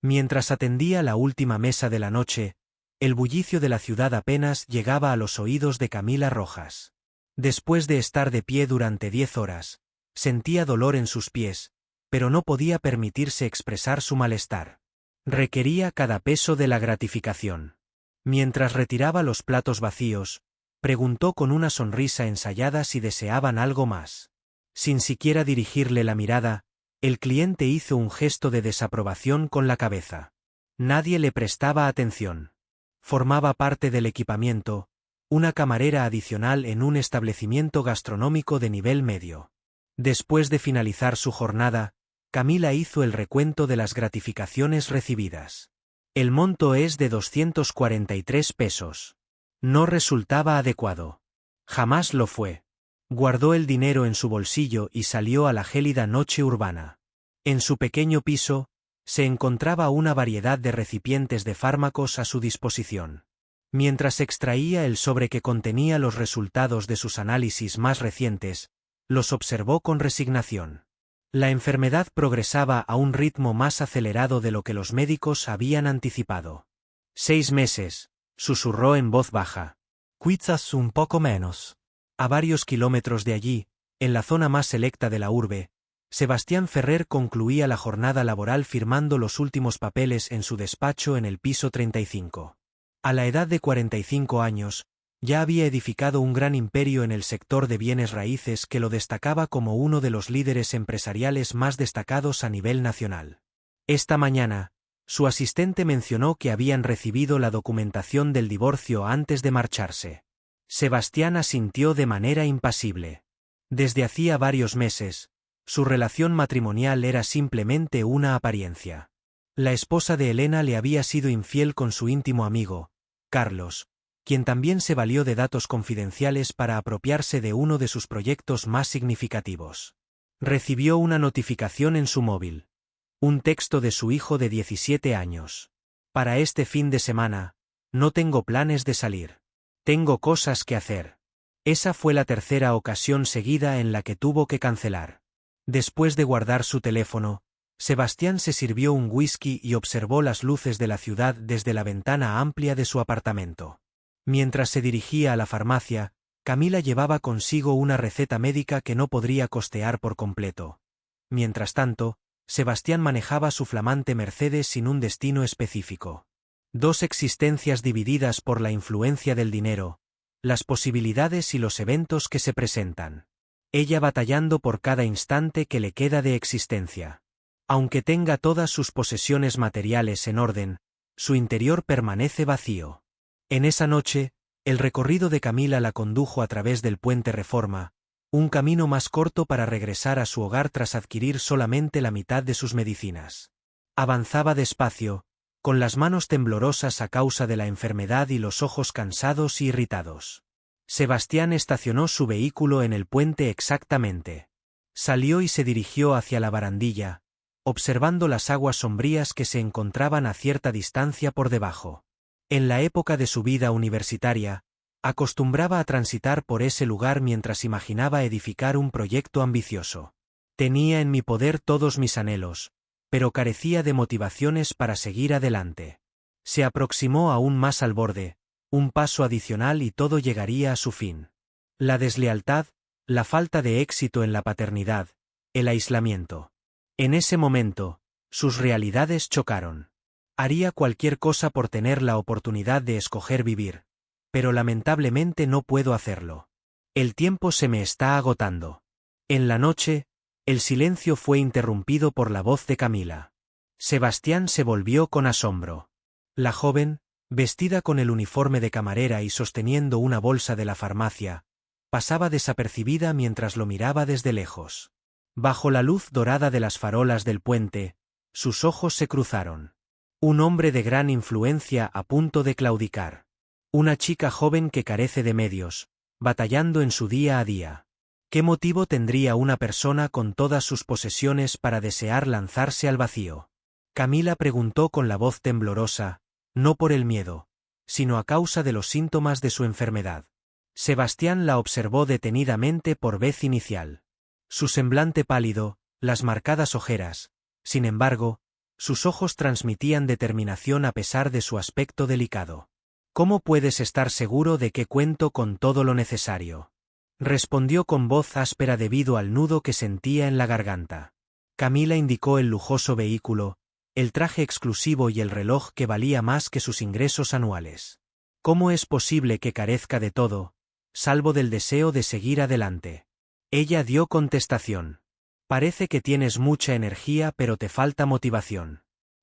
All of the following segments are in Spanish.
Mientras atendía la última mesa de la noche, el bullicio de la ciudad apenas llegaba a los oídos de Camila Rojas. Después de estar de pie durante 10 horas, sentía dolor en sus pies, pero no podía permitirse expresar su malestar. Requería cada peso de la gratificación. Mientras retiraba los platos vacíos, preguntó con una sonrisa ensayada si deseaban algo más. Sin siquiera dirigirle la mirada, el cliente hizo un gesto de desaprobación con la cabeza. Nadie le prestaba atención. Formaba parte del equipamiento, una camarera adicional en un establecimiento gastronómico de nivel medio. Después de finalizar su jornada, Camila hizo el recuento de las gratificaciones recibidas. El monto es de 243 pesos. No resultaba adecuado. Jamás lo fue. Guardó el dinero en su bolsillo y salió a la gélida noche urbana. En su pequeño piso, se encontraba una variedad de recipientes de fármacos a su disposición. Mientras extraía el sobre que contenía los resultados de sus análisis más recientes, los observó con resignación. La enfermedad progresaba a un ritmo más acelerado de lo que los médicos habían anticipado. 6 meses, susurró en voz baja. Quizás un poco menos. A varios kilómetros de allí, en la zona más selecta de la urbe, Sebastián Ferrer concluía la jornada laboral firmando los últimos papeles en su despacho en el piso 35. A la edad de 45 años, ya había edificado un gran imperio en el sector de bienes raíces que lo destacaba como uno de los líderes empresariales más destacados a nivel nacional. Esta mañana, su asistente mencionó que habían recibido la documentación del divorcio antes de marcharse. Sebastián asintió de manera impasible. Desde hacía varios meses, su relación matrimonial era simplemente una apariencia. La esposa de Elena le había sido infiel con su íntimo amigo, Carlos, quien también se valió de datos confidenciales para apropiarse de uno de sus proyectos más significativos. Recibió una notificación en su móvil. Un texto de su hijo de 17 años. Para este fin de semana, no tengo planes de salir. Tengo cosas que hacer. Esa fue la tercera ocasión seguida en la que tuvo que cancelar. Después de guardar su teléfono, Sebastián se sirvió un whisky y observó las luces de la ciudad desde la ventana amplia de su apartamento. Mientras se dirigía a la farmacia, Camila llevaba consigo una receta médica que no podría costear por completo. Mientras tanto, Sebastián manejaba su flamante Mercedes sin un destino específico. 2 existencias divididas por la influencia del dinero, las posibilidades y los eventos que se presentan. Ella batallando por cada instante que le queda de existencia. Aunque tenga todas sus posesiones materiales en orden, su interior permanece vacío. En esa noche, el recorrido de Camila la condujo a través del Puente Reforma, un camino más corto para regresar a su hogar tras adquirir solamente la mitad de sus medicinas. Avanzaba despacio, con las manos temblorosas a causa de la enfermedad y los ojos cansados y irritados. Sebastián estacionó su vehículo en el puente exactamente. Salió y se dirigió hacia la barandilla, observando las aguas sombrías que se encontraban a cierta distancia por debajo. En la época de su vida universitaria, acostumbraba a transitar por ese lugar mientras imaginaba edificar un proyecto ambicioso. Tenía en mi poder todos mis anhelos, pero carecía de motivaciones para seguir adelante. Se aproximó aún más al borde, un paso adicional y todo llegaría a su fin. La deslealtad, la falta de éxito en la paternidad, el aislamiento. En ese momento, sus realidades chocaron. Haría cualquier cosa por tener la oportunidad de escoger vivir, pero lamentablemente no puedo hacerlo. El tiempo se me está agotando. En la noche, el silencio fue interrumpido por la voz de Camila. Sebastián se volvió con asombro. La joven, vestida con el uniforme de camarera y sosteniendo una bolsa de la farmacia, pasaba desapercibida mientras lo miraba desde lejos. Bajo la luz dorada de las farolas del puente, sus ojos se cruzaron. Un hombre de gran influencia a punto de claudicar. Una chica joven que carece de medios, batallando en su día a día. ¿Qué motivo tendría una persona con todas sus posesiones para desear lanzarse al vacío? Camila preguntó con la voz temblorosa, no por el miedo, sino a causa de los síntomas de su enfermedad. Sebastián la observó detenidamente por vez inicial. Su semblante pálido, las marcadas ojeras, sin embargo, Sus ojos transmitían determinación a pesar de su aspecto delicado. ¿Cómo puedes estar seguro de que cuento con todo lo necesario? Respondió con voz áspera debido al nudo que sentía en la garganta. Camila indicó el lujoso vehículo, el traje exclusivo y el reloj que valía más que sus ingresos anuales. ¿Cómo es posible que carezca de todo, salvo del deseo de seguir adelante? Ella dio contestación. Parece que tienes mucha energía pero te falta motivación.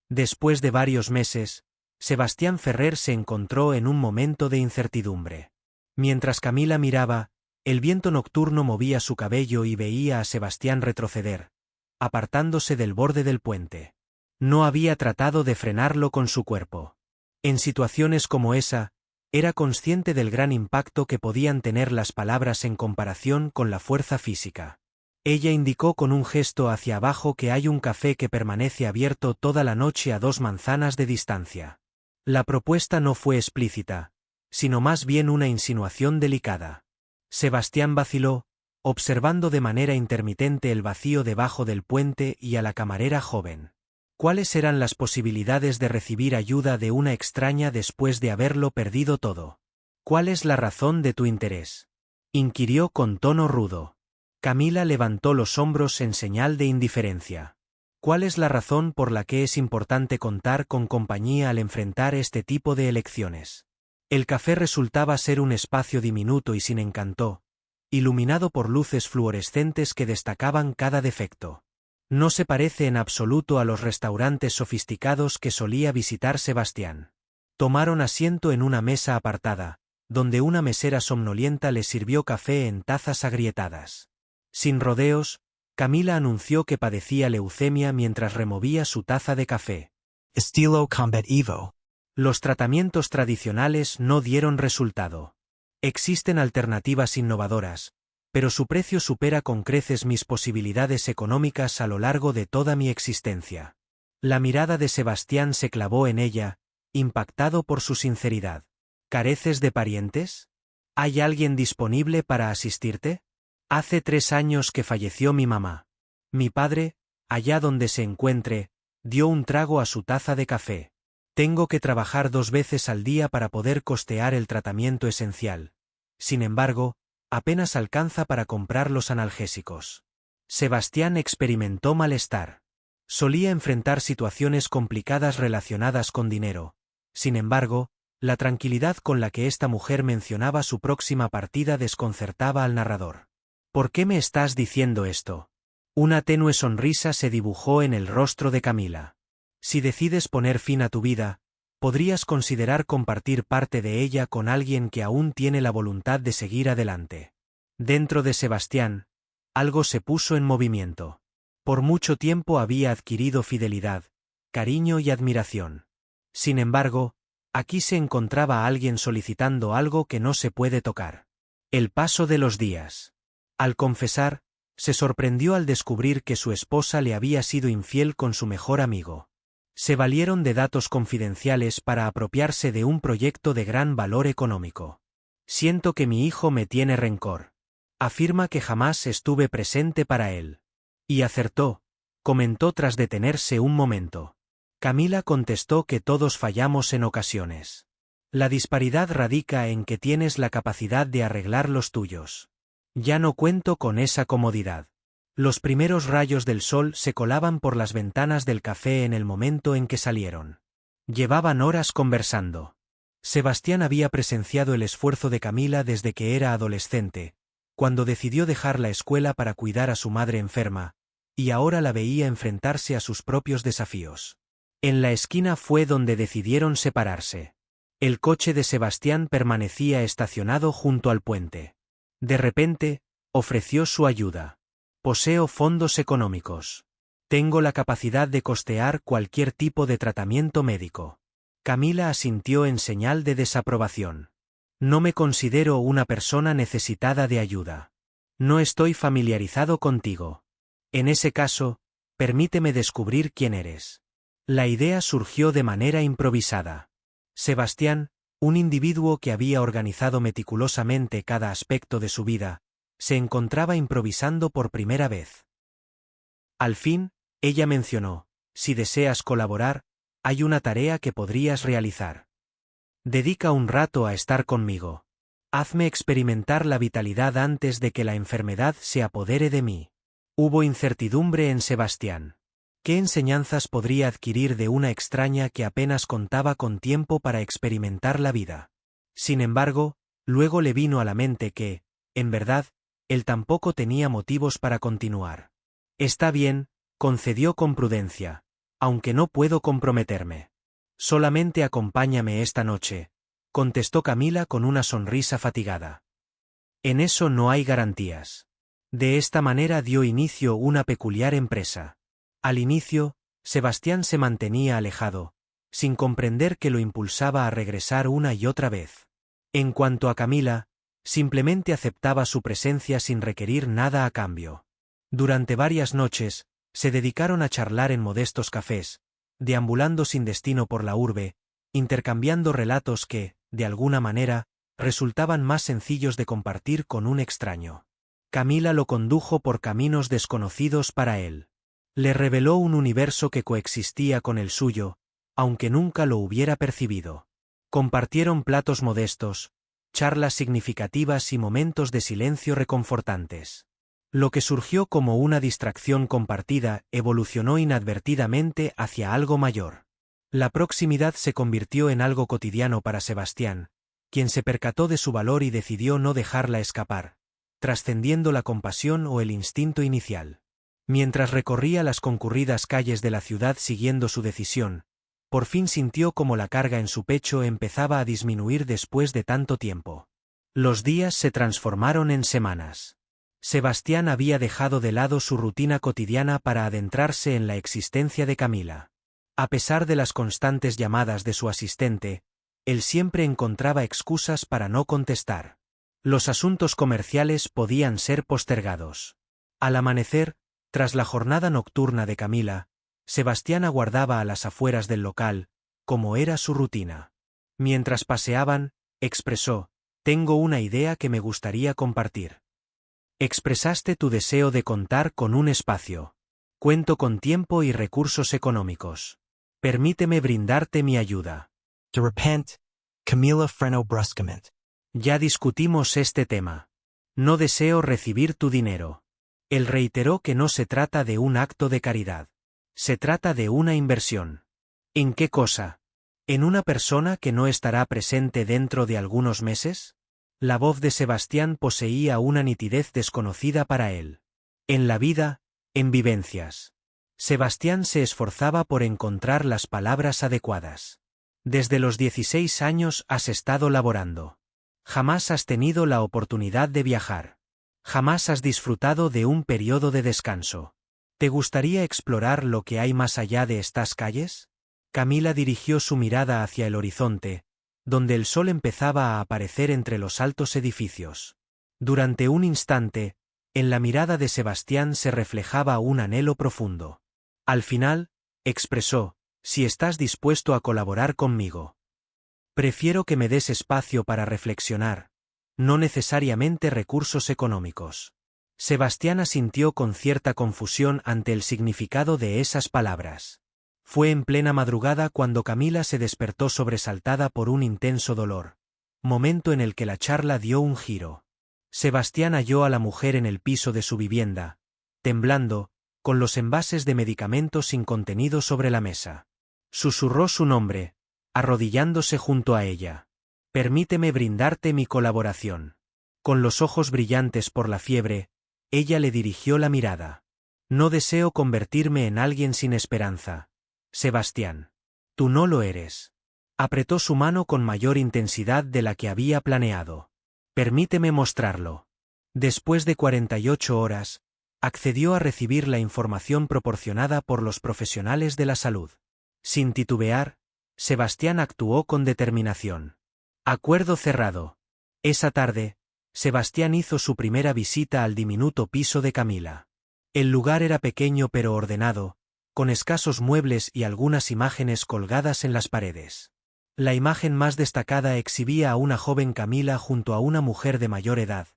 Después de varios meses, Sebastián Ferrer se encontró en un momento de incertidumbre. Mientras Camila miraba, el viento nocturno movía su cabello y veía a Sebastián retroceder, apartándose del borde del puente. No había tratado de frenarlo con su cuerpo. En situaciones como esa, era consciente del gran impacto que podían tener las palabras en comparación con la fuerza física. Ella indicó con un gesto hacia abajo que hay un café que permanece abierto toda la noche a 2 manzanas de distancia. La propuesta no fue explícita, sino más bien una insinuación delicada. Sebastián vaciló, observando de manera intermitente el vacío debajo del puente y a la camarera joven. ¿Cuáles eran las posibilidades de recibir ayuda de una extraña después de haberlo perdido todo? ¿Cuál es la razón de tu interés?, inquirió con tono rudo. Camila levantó los hombros en señal de indiferencia. ¿Cuál es la razón por la que es importante contar con compañía al enfrentar este tipo de elecciones? El café resultaba ser un espacio diminuto y sin encanto, iluminado por luces fluorescentes que destacaban cada defecto. No se parece en absoluto a los restaurantes sofisticados que solía visitar Sebastián. Tomaron asiento en una mesa apartada, donde una mesera somnolienta les sirvió café en tazas agrietadas. Sin rodeos, Camila anunció que padecía leucemia mientras removía su taza de café. Estilo Combat Evo. Los tratamientos tradicionales no dieron resultado. Existen alternativas innovadoras, pero su precio supera con creces mis posibilidades económicas a lo largo de toda mi existencia. La mirada de Sebastián se clavó en ella, impactado por su sinceridad. ¿Careces de parientes? ¿Hay alguien disponible para asistirte? Hace 3 años que falleció mi mamá. Mi padre, allá donde se encuentre, dio un trago a su taza de café. Tengo que trabajar 2 veces al día para poder costear el tratamiento esencial. Sin embargo, apenas alcanza para comprar los analgésicos. Sebastián experimentó malestar. Solía enfrentar situaciones complicadas relacionadas con dinero. Sin embargo, la tranquilidad con la que esta mujer mencionaba su próxima partida desconcertaba al narrador. ¿Por qué me estás diciendo esto? Una tenue sonrisa se dibujó en el rostro de Camila. Si decides poner fin a tu vida, podrías considerar compartir parte de ella con alguien que aún tiene la voluntad de seguir adelante. Dentro de Sebastián, algo se puso en movimiento. Por mucho tiempo había adquirido fidelidad, cariño y admiración. Sin embargo, aquí se encontraba alguien solicitando algo que no se puede tocar. El paso de los días. Al confesar, se sorprendió al descubrir que su esposa le había sido infiel con su mejor amigo. Se valieron de datos confidenciales para apropiarse de un proyecto de gran valor económico. Siento que mi hijo me tiene rencor. Afirma que jamás estuve presente para él. Y acertó, comentó tras detenerse un momento. Camila contestó que todos fallamos en ocasiones. La disparidad radica en que tienes la capacidad de arreglar los tuyos. Ya no cuento con esa comodidad. Los primeros rayos del sol se colaban por las ventanas del café en el momento en que salieron. Llevaban horas conversando. Sebastián había presenciado el esfuerzo de Camila desde que era adolescente, cuando decidió dejar la escuela para cuidar a su madre enferma, y ahora la veía enfrentarse a sus propios desafíos. En la esquina fue donde decidieron separarse. El coche de Sebastián permanecía estacionado junto al puente. De repente, ofreció su ayuda. Poseo fondos económicos. Tengo la capacidad de costear cualquier tipo de tratamiento médico. Camila asintió en señal de desaprobación. No me considero una persona necesitada de ayuda. No estoy familiarizado contigo. En ese caso, permíteme descubrir quién eres. La idea surgió de manera improvisada. Sebastián, un individuo que había organizado meticulosamente cada aspecto de su vida, se encontraba improvisando por primera vez. Al fin, ella mencionó, si deseas colaborar, hay una tarea que podrías realizar. Dedica un rato a estar conmigo. Hazme experimentar la vitalidad antes de que la enfermedad se apodere de mí. Hubo incertidumbre en Sebastián. ¿Qué enseñanzas podría adquirir de una extraña que apenas contaba con tiempo para experimentar la vida? Sin embargo, luego le vino a la mente que, en verdad, él tampoco tenía motivos para continuar. Está bien, concedió con prudencia, aunque no puedo comprometerme. Solamente acompáñame esta noche, contestó Camila con una sonrisa fatigada. En eso no hay garantías. De esta manera dio inicio una peculiar empresa. Al inicio, Sebastián se mantenía alejado, sin comprender que lo impulsaba a regresar una y otra vez. En cuanto a Camila, simplemente aceptaba su presencia sin requerir nada a cambio. Durante varias noches, se dedicaron a charlar en modestos cafés, deambulando sin destino por la urbe, intercambiando relatos que, de alguna manera, resultaban más sencillos de compartir con un extraño. Camila lo condujo por caminos desconocidos para él. Le reveló un universo que coexistía con el suyo, aunque nunca lo hubiera percibido. Compartieron platos modestos, charlas significativas y momentos de silencio reconfortantes. Lo que surgió como una distracción compartida evolucionó inadvertidamente hacia algo mayor. La proximidad se convirtió en algo cotidiano para Sebastián, quien se percató de su valor y decidió no dejarla escapar, trascendiendo la compasión o el instinto inicial. Mientras recorría las concurridas calles de la ciudad siguiendo su decisión, por fin sintió como la carga en su pecho empezaba a disminuir después de tanto tiempo. Los días se transformaron en semanas. Sebastián había dejado de lado su rutina cotidiana para adentrarse en la existencia de Camila. A pesar de las constantes llamadas de su asistente, él siempre encontraba excusas para no contestar. Los asuntos comerciales podían ser postergados. Al amanecer, tras la jornada nocturna de Camila, Sebastián aguardaba a las afueras del local, como era su rutina. Mientras paseaban, expresó: «Tengo una idea que me gustaría compartir». Expresaste tu deseo de contar con un espacio. Cuento con tiempo y recursos económicos. Permíteme brindarte mi ayuda. De repente, Camila frenó bruscamente. Ya discutimos este tema. No deseo recibir tu dinero. Él reiteró que no se trata de un acto de caridad. Se trata de una inversión. ¿En qué cosa? ¿En una persona que no estará presente dentro de algunos meses? La voz de Sebastián poseía una nitidez desconocida para él. En la vida, en vivencias. Sebastián se esforzaba por encontrar las palabras adecuadas. Desde los 16 años has estado laborando. Jamás has tenido la oportunidad de viajar. Jamás has disfrutado de un periodo de descanso. ¿Te gustaría explorar lo que hay más allá de estas calles? Camila dirigió su mirada hacia el horizonte, donde el sol empezaba a aparecer entre los altos edificios. Durante un instante, en la mirada de Sebastián se reflejaba un anhelo profundo. Al final, expresó: «Si estás dispuesto a colaborar conmigo. Prefiero que me des espacio para reflexionar, no necesariamente recursos económicos». Sebastián asintió con cierta confusión ante el significado de esas palabras. Fue en plena madrugada cuando Camila se despertó sobresaltada por un intenso dolor, momento en el que la charla dio un giro. Sebastián halló a la mujer en el piso de su vivienda, temblando, con los envases de medicamentos sin contenido sobre la mesa. Susurró su nombre, arrodillándose junto a ella. «Permíteme brindarte mi colaboración». Con los ojos brillantes por la fiebre, ella le dirigió la mirada. «No deseo convertirme en alguien sin esperanza, Sebastián. Tú no lo eres». Apretó su mano con mayor intensidad de la que había planeado. «Permíteme mostrarlo». Después de 48 horas, accedió a recibir la información proporcionada por los profesionales de la salud. Sin titubear, Sebastián actuó con determinación. Acuerdo cerrado. Esa tarde, Sebastián hizo su primera visita al diminuto piso de Camila. El lugar era pequeño pero ordenado, con escasos muebles y algunas imágenes colgadas en las paredes. La imagen más destacada exhibía a una joven Camila junto a una mujer de mayor edad,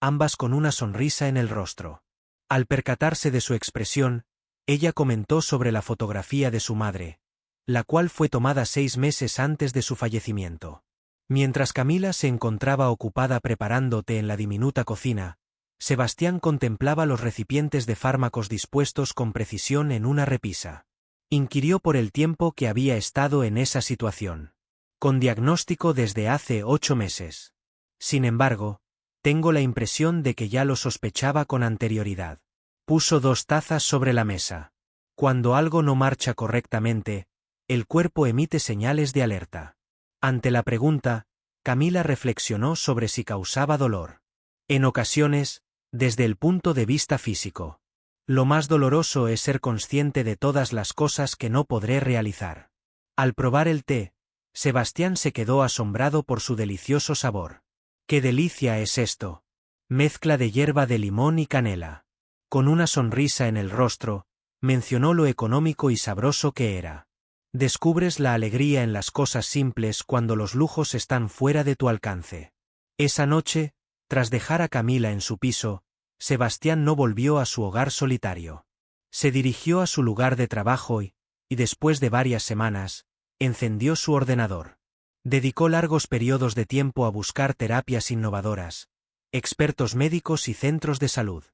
ambas con una sonrisa en el rostro. Al percatarse de su expresión, Ella comentó sobre la fotografía de su madre, la cual fue tomada 6 meses antes de su fallecimiento. Mientras Camila se encontraba ocupada preparando té en la diminuta cocina, Sebastián contemplaba los recipientes de fármacos dispuestos con precisión en una repisa. Inquirió por el tiempo que había estado en esa situación. Con diagnóstico desde hace 8 meses. Sin embargo, tengo la impresión de que ya lo sospechaba con anterioridad. Puso 2 tazas sobre la mesa. Cuando algo no marcha correctamente, el cuerpo emite señales de alerta. Ante la pregunta, Camila reflexionó sobre si causaba dolor. En ocasiones, desde el punto de vista físico. Lo más doloroso es ser consciente de todas las cosas que no podré realizar. Al probar el té, Sebastián se quedó asombrado por su delicioso sabor. ¡Qué delicia es esto! Mezcla de hierba de limón y canela. Con una sonrisa en el rostro, mencionó lo económico y sabroso que era. Descubres la alegría en las cosas simples cuando los lujos están fuera de tu alcance. Esa noche, tras dejar a Camila en su piso, Sebastián no volvió a su hogar solitario. Se dirigió a su lugar de trabajo y después de varias semanas, encendió su ordenador. Dedicó largos periodos de tiempo a buscar terapias innovadoras, expertos médicos y centros de salud.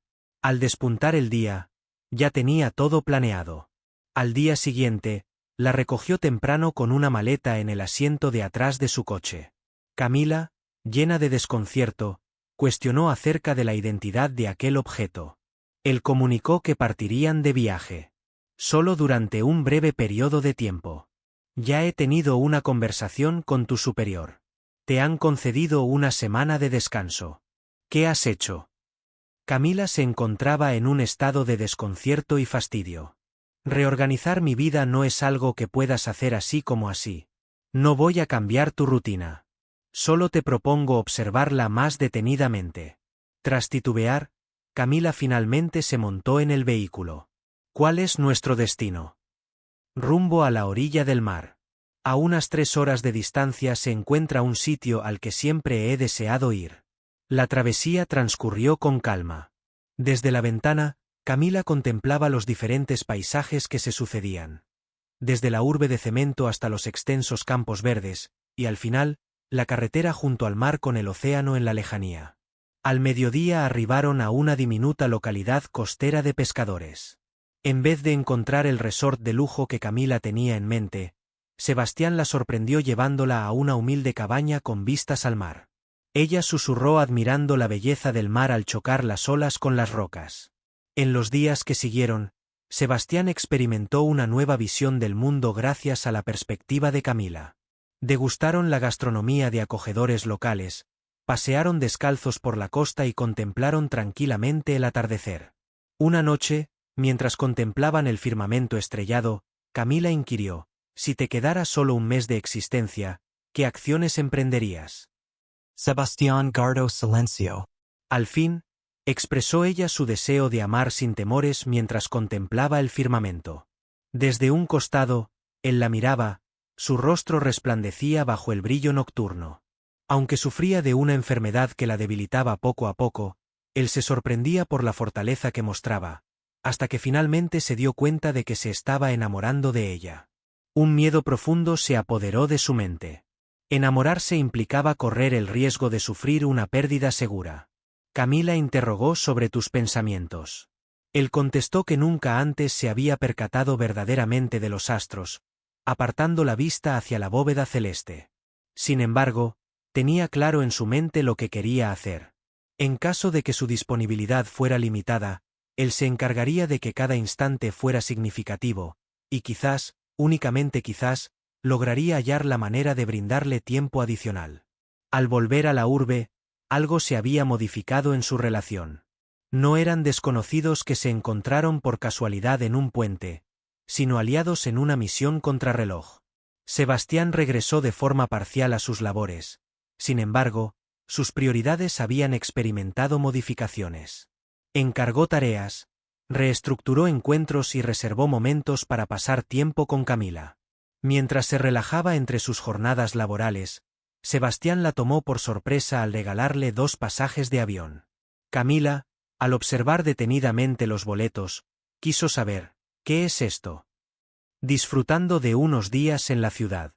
Al despuntar el día, ya tenía todo planeado. Al día siguiente, la recogió temprano con una maleta en el asiento de atrás de su coche. Camila, llena de desconcierto, cuestionó acerca de la identidad de aquel objeto. Él comunicó que partirían de viaje. Solo durante un breve periodo de tiempo. Ya he tenido una conversación con tu superior. Te han concedido una semana de descanso. ¿Qué has hecho? Camila se encontraba en un estado de desconcierto y fastidio. Reorganizar mi vida no es algo que puedas hacer así como así. No voy a cambiar tu rutina. Solo te propongo observarla más detenidamente. Tras titubear, Camila finalmente se montó en el vehículo. ¿Cuál es nuestro destino? Rumbo a la orilla del mar. A unas 3 horas de distancia se encuentra un sitio al que siempre he deseado ir. La travesía transcurrió con calma. Desde la ventana, Camila contemplaba los diferentes paisajes que se sucedían. Desde la urbe de cemento hasta los extensos campos verdes, y al final, la carretera junto al mar con el océano en la lejanía. Al mediodía arribaron a una diminuta localidad costera de pescadores. En vez de encontrar el resort de lujo que Camila tenía en mente, Sebastián la sorprendió llevándola a una humilde cabaña con vistas al mar. Ella susurró admirando la belleza del mar al chocar las olas con las rocas. En los días que siguieron, Sebastián experimentó una nueva visión del mundo gracias a la perspectiva de Camila. Degustaron la gastronomía de acogedores locales, pasearon descalzos por la costa y contemplaron tranquilamente el atardecer. Una noche, mientras contemplaban el firmamento estrellado, Camila inquirió: si te quedara solo un mes de existencia, ¿qué acciones emprenderías? Sebastián guardó silencio. Al fin, expresó ella su deseo de amar sin temores mientras contemplaba el firmamento. Desde un costado, él la miraba, su rostro resplandecía bajo el brillo nocturno. Aunque sufría de una enfermedad que la debilitaba poco a poco, él se sorprendía por la fortaleza que mostraba, hasta que finalmente se dio cuenta de que se estaba enamorando de ella. Un miedo profundo se apoderó de su mente. Enamorarse implicaba correr el riesgo de sufrir una pérdida segura. Camila interrogó sobre tus pensamientos. Él contestó que nunca antes se había percatado verdaderamente de los astros, apartando la vista hacia la bóveda celeste. Sin embargo, tenía claro en su mente lo que quería hacer. En caso de que su disponibilidad fuera limitada, él se encargaría de que cada instante fuera significativo, y quizás, únicamente quizás, lograría hallar la manera de brindarle tiempo adicional. Al volver a la urbe, algo se había modificado en su relación. No eran desconocidos que se encontraron por casualidad en un puente, sino aliados en una misión contrarreloj. Sebastián regresó de forma parcial a sus labores. Sin embargo, sus prioridades habían experimentado modificaciones. Encargó tareas, reestructuró encuentros y reservó momentos para pasar tiempo con Camila. Mientras se relajaba entre sus jornadas laborales, Sebastián la tomó por sorpresa al regalarle 2 pasajes de avión. Camila, al observar detenidamente los boletos, quiso saber: ¿Qué es esto? Disfrutando de unos días en la ciudad.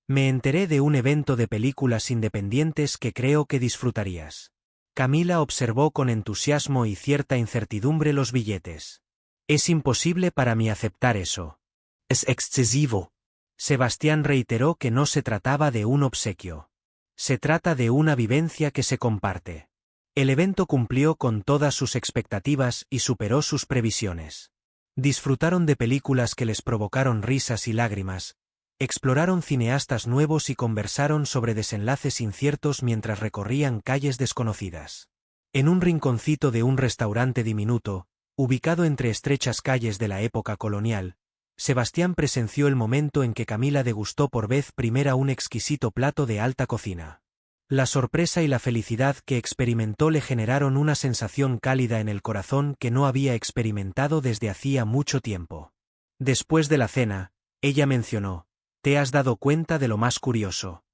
Me enteré de un evento de películas independientes que creo que disfrutarías. Camila observó con entusiasmo y cierta incertidumbre los billetes. Es imposible para mí aceptar eso. Es excesivo. Sebastián reiteró que no se trataba de un obsequio. Se trata de una vivencia que se comparte. El evento cumplió con todas sus expectativas y superó sus previsiones. Disfrutaron de películas que les provocaron risas y lágrimas, exploraron cineastas nuevos y conversaron sobre desenlaces inciertos mientras recorrían calles desconocidas. En un rinconcito de un restaurante diminuto, ubicado entre estrechas calles de la época colonial, Sebastián presenció el momento en que Camila degustó por vez primera un exquisito plato de alta cocina. La sorpresa y la felicidad que experimentó le generaron una sensación cálida en el corazón que no había experimentado desde hacía mucho tiempo. Después de la cena, ella mencionó: ¿te has dado cuenta de lo más curioso?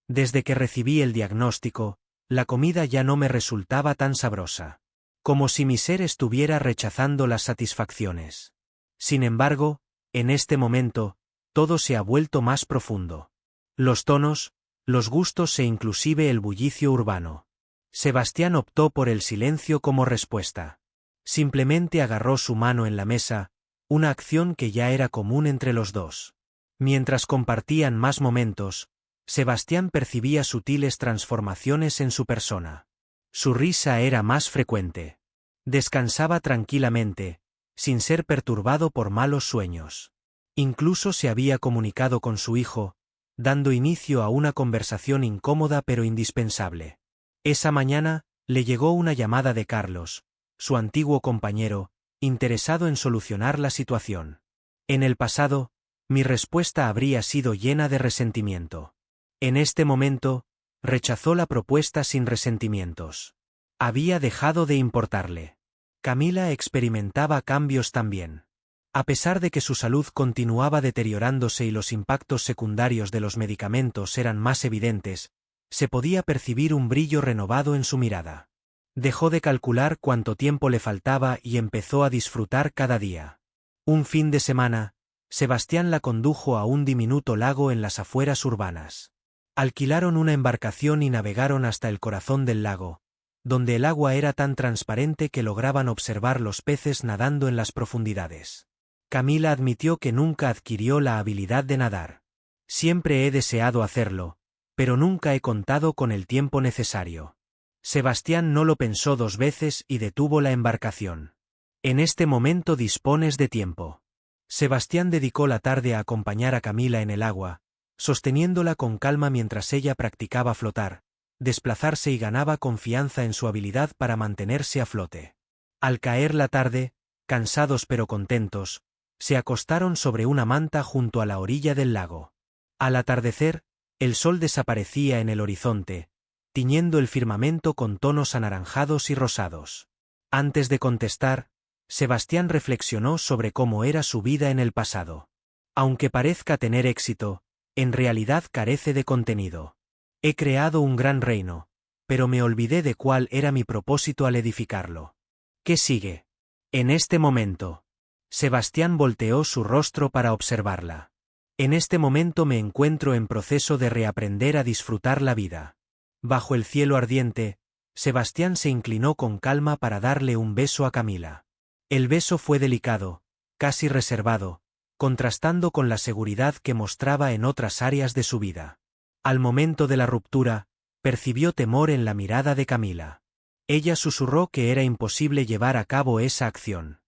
Desde que recibí el diagnóstico, la comida ya no me resultaba tan sabrosa. Como si mi ser estuviera rechazando las satisfacciones. Sin embargo, en este momento, todo se ha vuelto más profundo. Los tonos, los gustos e inclusive el bullicio urbano. Sebastián optó por el silencio como respuesta. Simplemente agarró su mano en la mesa, una acción que ya era común entre los dos. Mientras compartían más momentos, Sebastián percibía sutiles transformaciones en su persona. Su risa era más frecuente. Descansaba tranquilamente, sin ser perturbado por malos sueños. Incluso se había comunicado con su hijo, dando inicio a una conversación incómoda pero indispensable. Esa mañana, le llegó una llamada de Carlos, su antiguo compañero, interesado en solucionar la situación. En el pasado, mi respuesta habría sido llena de resentimiento. En este momento, rechazó la propuesta sin resentimientos. Había dejado de importarle. Camila experimentaba cambios también. A pesar de que su salud continuaba deteriorándose y los impactos secundarios de los medicamentos eran más evidentes, se podía percibir un brillo renovado en su mirada. Dejó de calcular cuánto tiempo le faltaba y empezó a disfrutar cada día. Un fin de semana, Sebastián la condujo a un diminuto lago en las afueras urbanas. Alquilaron una embarcación y navegaron hasta el corazón del lago, donde el agua era tan transparente que lograban observar los peces nadando en las profundidades. Camila admitió que nunca adquirió la habilidad de nadar. Siempre he deseado hacerlo, pero nunca he contado con el tiempo necesario. Sebastián no lo pensó dos veces y detuvo la embarcación. En este momento dispones de tiempo. Sebastián dedicó la tarde a acompañar a Camila en el agua, sosteniéndola con calma mientras ella practicaba flotar, desplazarse y ganaba confianza en su habilidad para mantenerse a flote. Al caer la tarde, cansados pero contentos, se acostaron sobre una manta junto a la orilla del lago. Al atardecer, el sol desaparecía en el horizonte, tiñendo el firmamento con tonos anaranjados y rosados. Antes de contestar, Sebastián reflexionó sobre cómo era su vida en el pasado. Aunque parezca tener éxito, en realidad carece de contenido. He creado un gran reino, pero me olvidé de cuál era mi propósito al edificarlo. ¿Qué sigue? En este momento. Sebastián volteó su rostro para observarla. En este momento me encuentro en proceso de reaprender a disfrutar la vida. Bajo el cielo ardiente, Sebastián se inclinó con calma para darle un beso a Camila. El beso fue delicado, casi reservado, contrastando con la seguridad que mostraba en otras áreas de su vida. Al momento de la ruptura, percibió temor en la mirada de Camila. Ella susurró que era imposible llevar a cabo esa acción.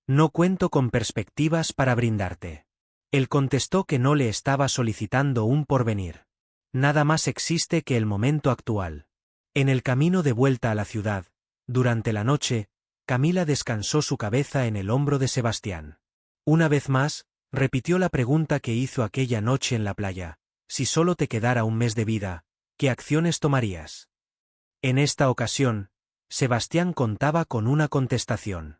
No cuento con perspectivas para brindarte. Él contestó que no le estaba solicitando un porvenir. Nada más existe que el momento actual. En el camino de vuelta a la ciudad, durante la noche, Camila descansó su cabeza en el hombro de Sebastián. Una vez más, repitió la pregunta que hizo aquella noche en la playa: si solo te quedara un mes de vida, ¿qué acciones tomarías? En esta ocasión, Sebastián contaba con una contestación.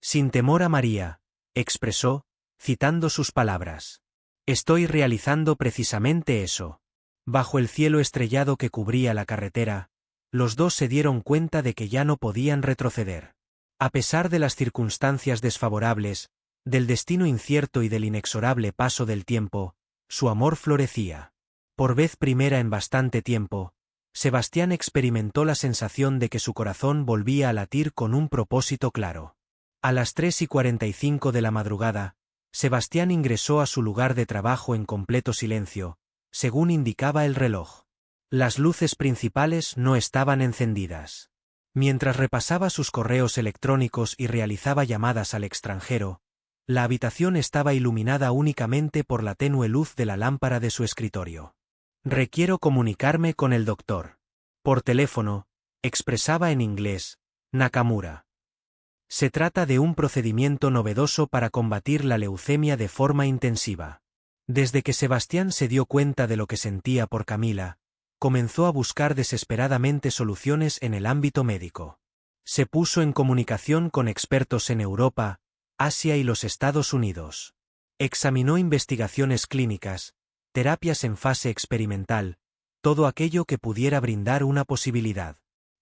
Sin temor a María, expresó, citando sus palabras. Estoy realizando precisamente eso. Bajo el cielo estrellado que cubría la carretera, los dos se dieron cuenta de que ya no podían retroceder. A pesar de las circunstancias desfavorables, del destino incierto y del inexorable paso del tiempo, su amor florecía. Por vez primera en bastante tiempo, Sebastián experimentó la sensación de que su corazón volvía a latir con un propósito claro. A las 3:45 de la madrugada, Sebastián ingresó a su lugar de trabajo en completo silencio, según indicaba el reloj. Las luces principales no estaban encendidas. Mientras repasaba sus correos electrónicos y realizaba llamadas al extranjero, la habitación estaba iluminada únicamente por la tenue luz de la lámpara de su escritorio. «Requiero comunicarme con el doctor. Por teléfono», expresaba en inglés Nakamura. Se trata de un procedimiento novedoso para combatir la leucemia de forma intensiva. Desde que Sebastián se dio cuenta de lo que sentía por Camila, comenzó a buscar desesperadamente soluciones en el ámbito médico. Se puso en comunicación con expertos en Europa, Asia y los Estados Unidos. Examinó investigaciones clínicas, terapias en fase experimental, todo aquello que pudiera brindar una posibilidad.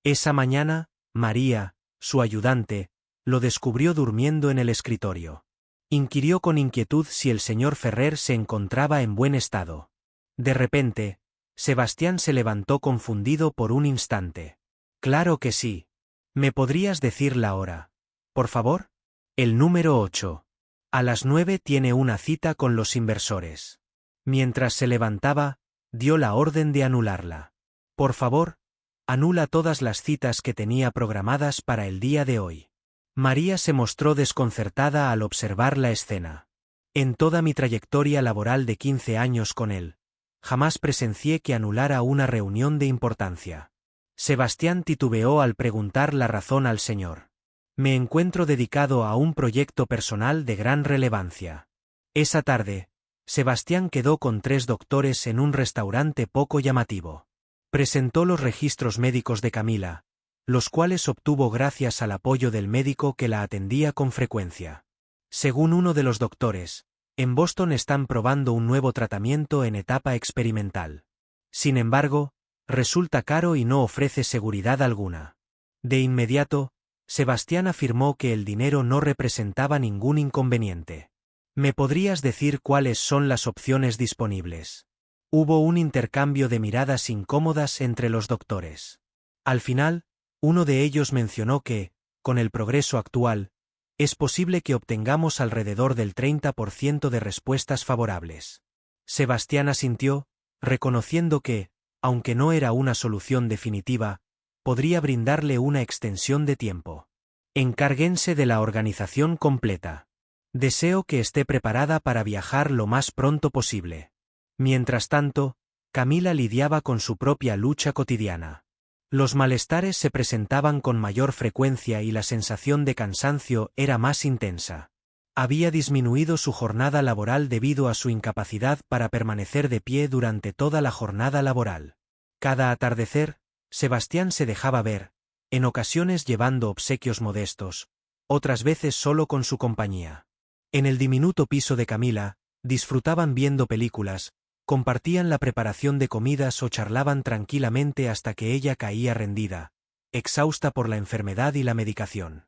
Esa mañana, María, su ayudante, lo descubrió durmiendo en el escritorio. Inquirió con inquietud si el señor Ferrer se encontraba en buen estado. De repente, Sebastián se levantó confundido por un instante. «Claro que sí. ¿Me podrías decir la hora, por favor?» «El número 8. A las 9 tiene una cita con los inversores». Mientras se levantaba, dio la orden de anularla. «Por favor, anula todas las citas que tenía programadas para el día de hoy». María se mostró desconcertada al observar la escena. «En toda mi trayectoria laboral de 15 años con él, jamás presencié que anulara una reunión de importancia». Sebastián titubeó al preguntar la razón al señor. «Me encuentro dedicado a un proyecto personal de gran relevancia». Esa tarde, Sebastián quedó con 3 doctores en un restaurante poco llamativo. Presentó los registros médicos de Camila, los cuales obtuvo gracias al apoyo del médico que la atendía con frecuencia. Según uno de los doctores, en Boston están probando un nuevo tratamiento en etapa experimental. Sin embargo, resulta caro y no ofrece seguridad alguna. De inmediato, Sebastián afirmó que el dinero no representaba ningún inconveniente. «¿Me podrías decir cuáles son las opciones disponibles?» Hubo un intercambio de miradas incómodas entre los doctores. Al final, uno de ellos mencionó que, con el progreso actual, es posible que obtengamos alrededor del 30% de respuestas favorables. Sebastián asintió, reconociendo que, aunque no era una solución definitiva, podría brindarle una extensión de tiempo. «Encárguense de la organización completa. Deseo que esté preparada para viajar lo más pronto posible». Mientras tanto, Camila lidiaba con su propia lucha cotidiana. Los malestares se presentaban con mayor frecuencia y la sensación de cansancio era más intensa. Había disminuido su jornada laboral debido a su incapacidad para permanecer de pie durante toda la jornada laboral. Cada atardecer, Sebastián se dejaba ver, en ocasiones llevando obsequios modestos, otras veces solo con su compañía. En el diminuto piso de Camila, disfrutaban viendo películas, compartían la preparación de comidas o charlaban tranquilamente hasta que ella caía rendida, exhausta por la enfermedad y la medicación.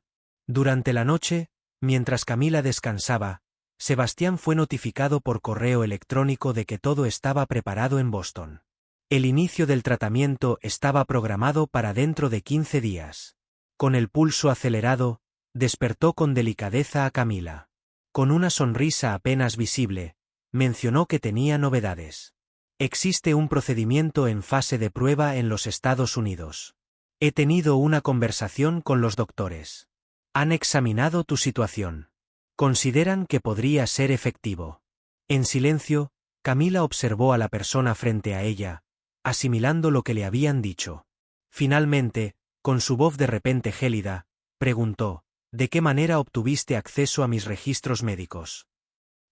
Durante la noche, mientras Camila descansaba, Sebastián fue notificado por correo electrónico de que todo estaba preparado en Boston. El inicio del tratamiento estaba programado para dentro de 15 días. Con el pulso acelerado, despertó con delicadeza a Camila. Con una sonrisa apenas visible, mencionó que tenía novedades. «Existe un procedimiento en fase de prueba en los Estados Unidos. He tenido una conversación con los doctores. Han examinado tu situación. Consideran que podría ser efectivo». En silencio, Camila observó a la persona frente a ella, asimilando lo que le habían dicho. Finalmente, con su voz de repente gélida, preguntó: «¿De qué manera obtuviste acceso a mis registros médicos?»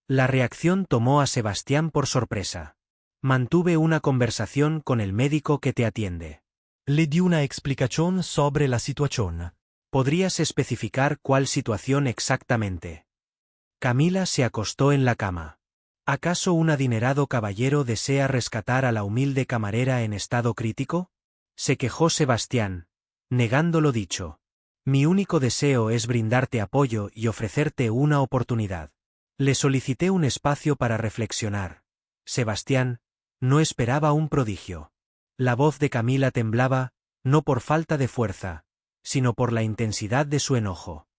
La reacción tomó a Sebastián por sorpresa. «Mantuve una conversación con el médico que te atiende». Le di una explicación sobre la situación. «¿Podrías especificar cuál situación exactamente?» Camila se acostó en la cama. ¿Acaso un adinerado caballero desea rescatar a la humilde camarera en estado crítico?, se quejó Sebastián, negando lo dicho. Mi único deseo es brindarte apoyo y ofrecerte una oportunidad. Le solicité un espacio para reflexionar. Sebastián no esperaba un prodigio. La voz de Camila temblaba, no por falta de fuerza, sino por la intensidad de su enojo.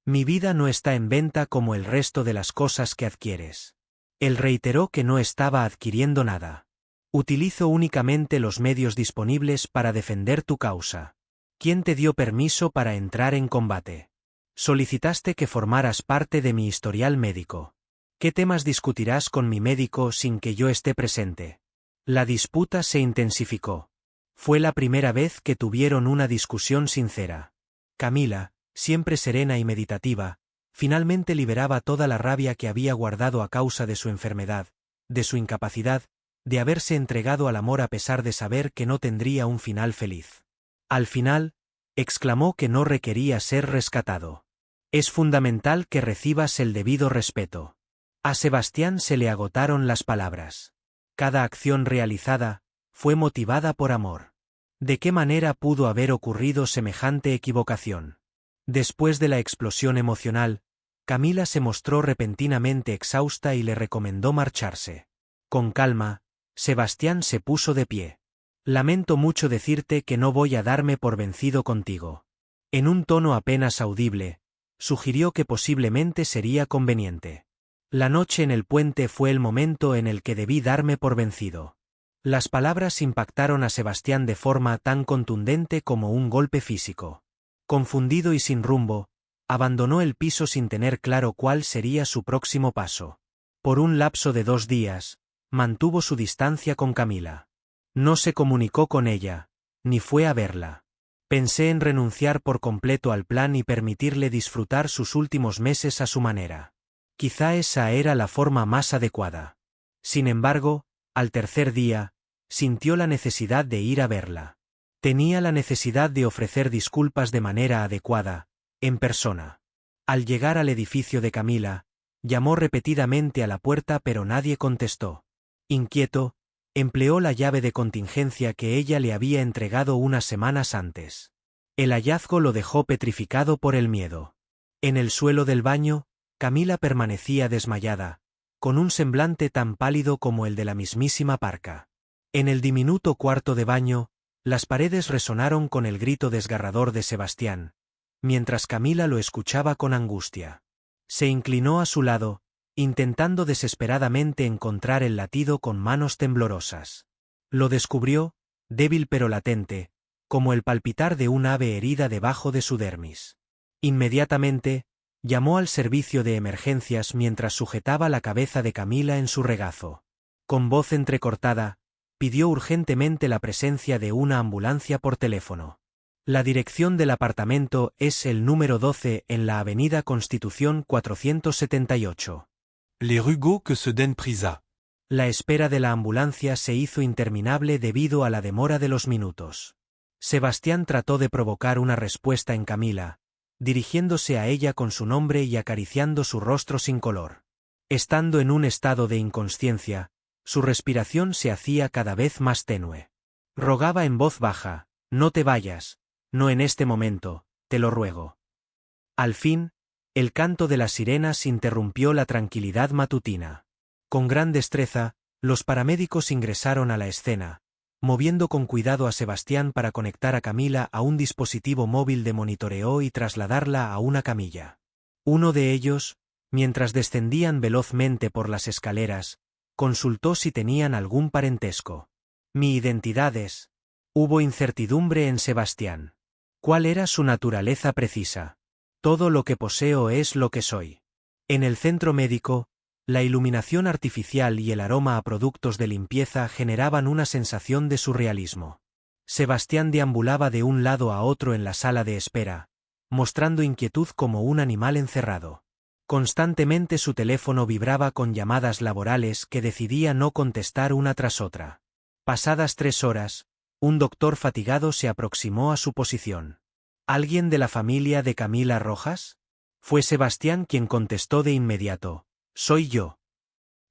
Mi vida no está en venta como el resto de las cosas que adquieres. Él reiteró que no estaba adquiriendo nada. Utilizo únicamente los medios disponibles para defender tu causa. ¿Quién te dio permiso para entrar en combate? Solicitaste que formaras parte de mi historial médico. ¿Qué temas discutirás con mi médico sin que yo esté presente? La disputa se intensificó. Fue la primera vez que tuvieron una discusión sincera. Camila, siempre serena y meditativa, finalmente liberaba toda la rabia que había guardado a causa de su enfermedad, de su incapacidad, de haberse entregado al amor a pesar de saber que no tendría un final feliz. Al final, exclamó que no requería ser rescatado. Es fundamental que recibas el debido respeto. A Sebastián se le agotaron las palabras. Cada acción realizada fue motivada por amor. ¿De qué manera pudo haber ocurrido semejante equivocación? Después de la explosión emocional, Camila se mostró repentinamente exhausta y le recomendó marcharse. Con calma, Sebastián se puso de pie. Lamento mucho decirte que no voy a darme por vencido contigo. En un tono apenas audible, sugirió que posiblemente sería conveniente. La noche en el puente fue el momento en el que debí darme por vencido. Las palabras impactaron a Sebastián de forma tan contundente como un golpe físico. Confundido y sin rumbo, abandonó el piso sin tener claro cuál sería su próximo paso. Por un lapso de 2 días, mantuvo su distancia con Camila. No se comunicó con ella, ni fue a verla. Pensé en renunciar por completo al plan y permitirle disfrutar sus últimos meses a su manera. Quizá esa era la forma más adecuada. Sin embargo, al tercer día, sintió la necesidad de ir a verla. Tenía la necesidad de ofrecer disculpas de manera adecuada, en persona. Al llegar al edificio de Camila, llamó repetidamente a la puerta pero nadie contestó. Inquieto, empleó la llave de contingencia que ella le había entregado unas semanas antes. El hallazgo lo dejó petrificado por el miedo. En el suelo del baño, Camila permanecía desmayada, con un semblante tan pálido como el de la mismísima parca. En el diminuto cuarto de baño, las paredes resonaron con el grito desgarrador de Sebastián, mientras Camila lo escuchaba con angustia. Se inclinó a su lado, intentando desesperadamente encontrar el latido con manos temblorosas. Lo descubrió, débil pero latente, como el palpitar de un ave herida debajo de su dermis. Inmediatamente, llamó al servicio de emergencias mientras sujetaba la cabeza de Camila en su regazo. Con voz entrecortada, pidió urgentemente la presencia de una ambulancia por teléfono. La dirección del apartamento es el número 12 en la avenida Constitución 478. Les Rugot que se den prisa. La espera de la ambulancia se hizo interminable debido a la demora de los minutos. Sebastián trató de provocar una respuesta en Camila, dirigiéndose a ella con su nombre y acariciando su rostro sin color. Estando en un estado de inconsciencia, su respiración se hacía cada vez más tenue. Rogaba en voz baja, «No te vayas, no en este momento, te lo ruego». Al fin, el canto de las sirenas interrumpió la tranquilidad matutina. Con gran destreza, los paramédicos ingresaron a la escena, moviendo con cuidado a Sebastián para conectar a Camila a un dispositivo móvil de monitoreo y trasladarla a una camilla. Uno de ellos, mientras descendían velozmente por las escaleras, consultó si tenían algún parentesco. Mi identidad es. Hubo incertidumbre en Sebastián. ¿Cuál era su naturaleza precisa? Todo lo que poseo es lo que soy. En el centro médico, la iluminación artificial y el aroma a productos de limpieza generaban una sensación de surrealismo. Sebastián deambulaba de un lado a otro en la sala de espera, mostrando inquietud como un animal encerrado. Constantemente su teléfono vibraba con llamadas laborales que decidía no contestar una tras otra. Pasadas 3 horas, un doctor fatigado se aproximó a su posición. ¿Alguien de la familia de Camila Rojas? Fue Sebastián quien contestó de inmediato. Soy yo.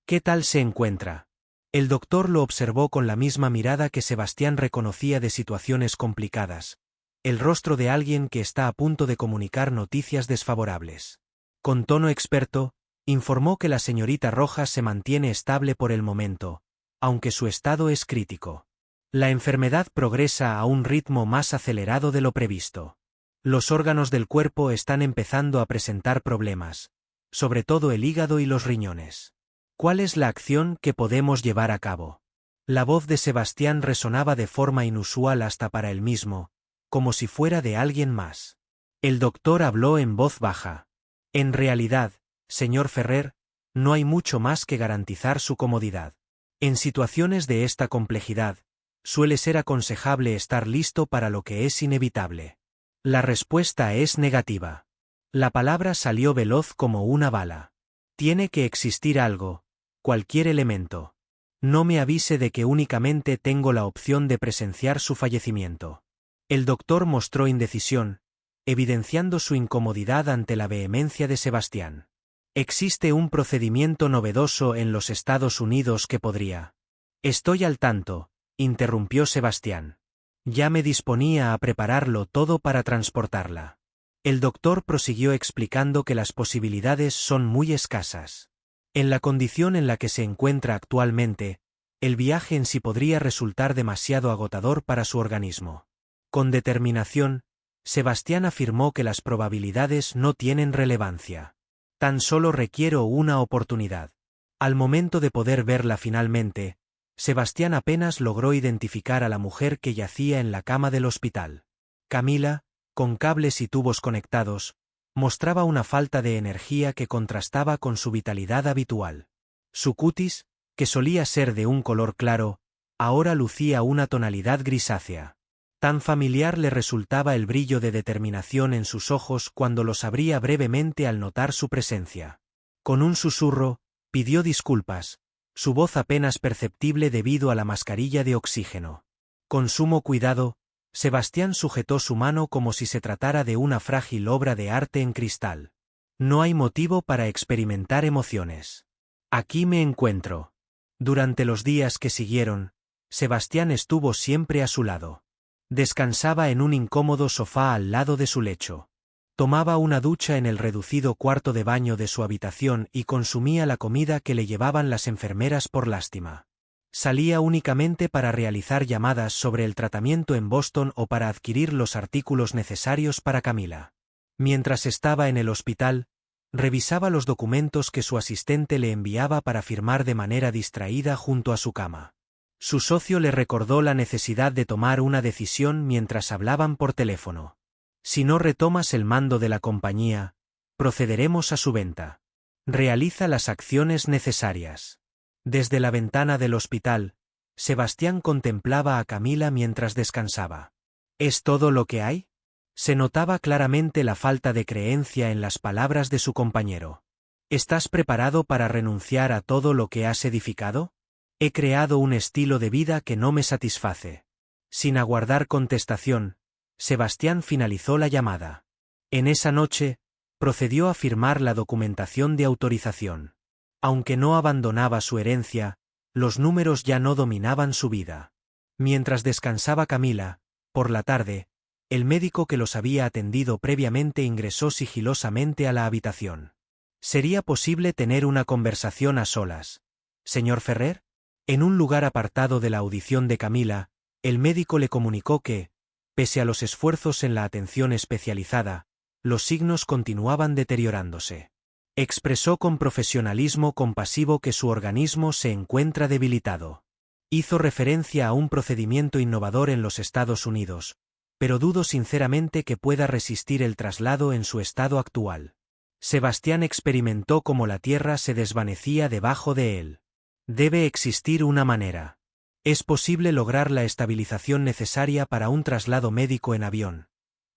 ¿Qué tal se encuentra? El doctor lo observó con la misma mirada que Sebastián reconocía de situaciones complicadas, el rostro de alguien que está a punto de comunicar noticias desfavorables. Con tono experto, informó que la señorita Rojas se mantiene estable por el momento, aunque su estado es crítico. La enfermedad progresa a un ritmo más acelerado de lo previsto. Los órganos del cuerpo están empezando a presentar problemas, sobre todo el hígado y los riñones. ¿Cuál es la acción que podemos llevar a cabo? La voz de Sebastián resonaba de forma inusual hasta para él mismo, como si fuera de alguien más. El doctor habló en voz baja. En realidad, señor Ferrer, no hay mucho más que garantizar su comodidad. En situaciones de esta complejidad, suele ser aconsejable estar listo para lo que es inevitable. La respuesta es negativa. La palabra salió veloz como una bala. Tiene que existir algo, cualquier elemento. No me avise de que únicamente tengo la opción de presenciar su fallecimiento. El doctor mostró indecisión, evidenciando su incomodidad ante la vehemencia de Sebastián. Existe un procedimiento novedoso en los Estados Unidos que podría. Estoy al tanto, interrumpió Sebastián. Ya me disponía a prepararlo todo para transportarla. El doctor prosiguió explicando que las posibilidades son muy escasas. En la condición en la que se encuentra actualmente, el viaje en sí podría resultar demasiado agotador para su organismo. Con determinación, Sebastián afirmó que las probabilidades no tienen relevancia. Tan solo requiero una oportunidad. Al momento de poder verla finalmente, Sebastián apenas logró identificar a la mujer que yacía en la cama del hospital. Camila, con cables y tubos conectados, mostraba una falta de energía que contrastaba con su vitalidad habitual. Su cutis, que solía ser de un color claro, ahora lucía una tonalidad grisácea. Tan familiar le resultaba el brillo de determinación en sus ojos cuando los abría brevemente al notar su presencia. Con un susurro, pidió disculpas, su voz apenas perceptible debido a la mascarilla de oxígeno. Con sumo cuidado, Sebastián sujetó su mano como si se tratara de una frágil obra de arte en cristal. No hay motivo para experimentar emociones. Aquí me encuentro. Durante los días que siguieron, Sebastián estuvo siempre a su lado. Descansaba en un incómodo sofá al lado de su lecho. Tomaba una ducha en el reducido cuarto de baño de su habitación y consumía la comida que le llevaban las enfermeras por lástima. Salía únicamente para realizar llamadas sobre el tratamiento en Boston o para adquirir los artículos necesarios para Camila. Mientras estaba en el hospital, revisaba los documentos que su asistente le enviaba para firmar de manera distraída junto a su cama. Su socio le recordó la necesidad de tomar una decisión mientras hablaban por teléfono. Si no retomas el mando de la compañía, procederemos a su venta. Realiza las acciones necesarias. Desde la ventana del hospital, Sebastián contemplaba a Camila mientras descansaba. ¿Es todo lo que hay? Se notaba claramente la falta de creencia en las palabras de su compañero. ¿Estás preparado para renunciar a todo lo que has edificado? He creado un estilo de vida que no me satisface. Sin aguardar contestación, Sebastián finalizó la llamada. En esa noche, procedió a firmar la documentación de autorización. Aunque no abandonaba su herencia, los números ya no dominaban su vida. Mientras descansaba Camila, por la tarde, el médico que los había atendido previamente ingresó sigilosamente a la habitación. ¿Sería posible tener una conversación a solas, señor Ferrer? En un lugar apartado de la audición de Camila, el médico le comunicó que, pese a los esfuerzos en la atención especializada, los signos continuaban deteriorándose. Expresó con profesionalismo compasivo que su organismo se encuentra debilitado. Hizo referencia a un procedimiento innovador en los Estados Unidos, pero dudo sinceramente que pueda resistir el traslado en su estado actual. Sebastián experimentó cómo la tierra se desvanecía debajo de él. Debe existir una manera. Es posible lograr la estabilización necesaria para un traslado médico en avión,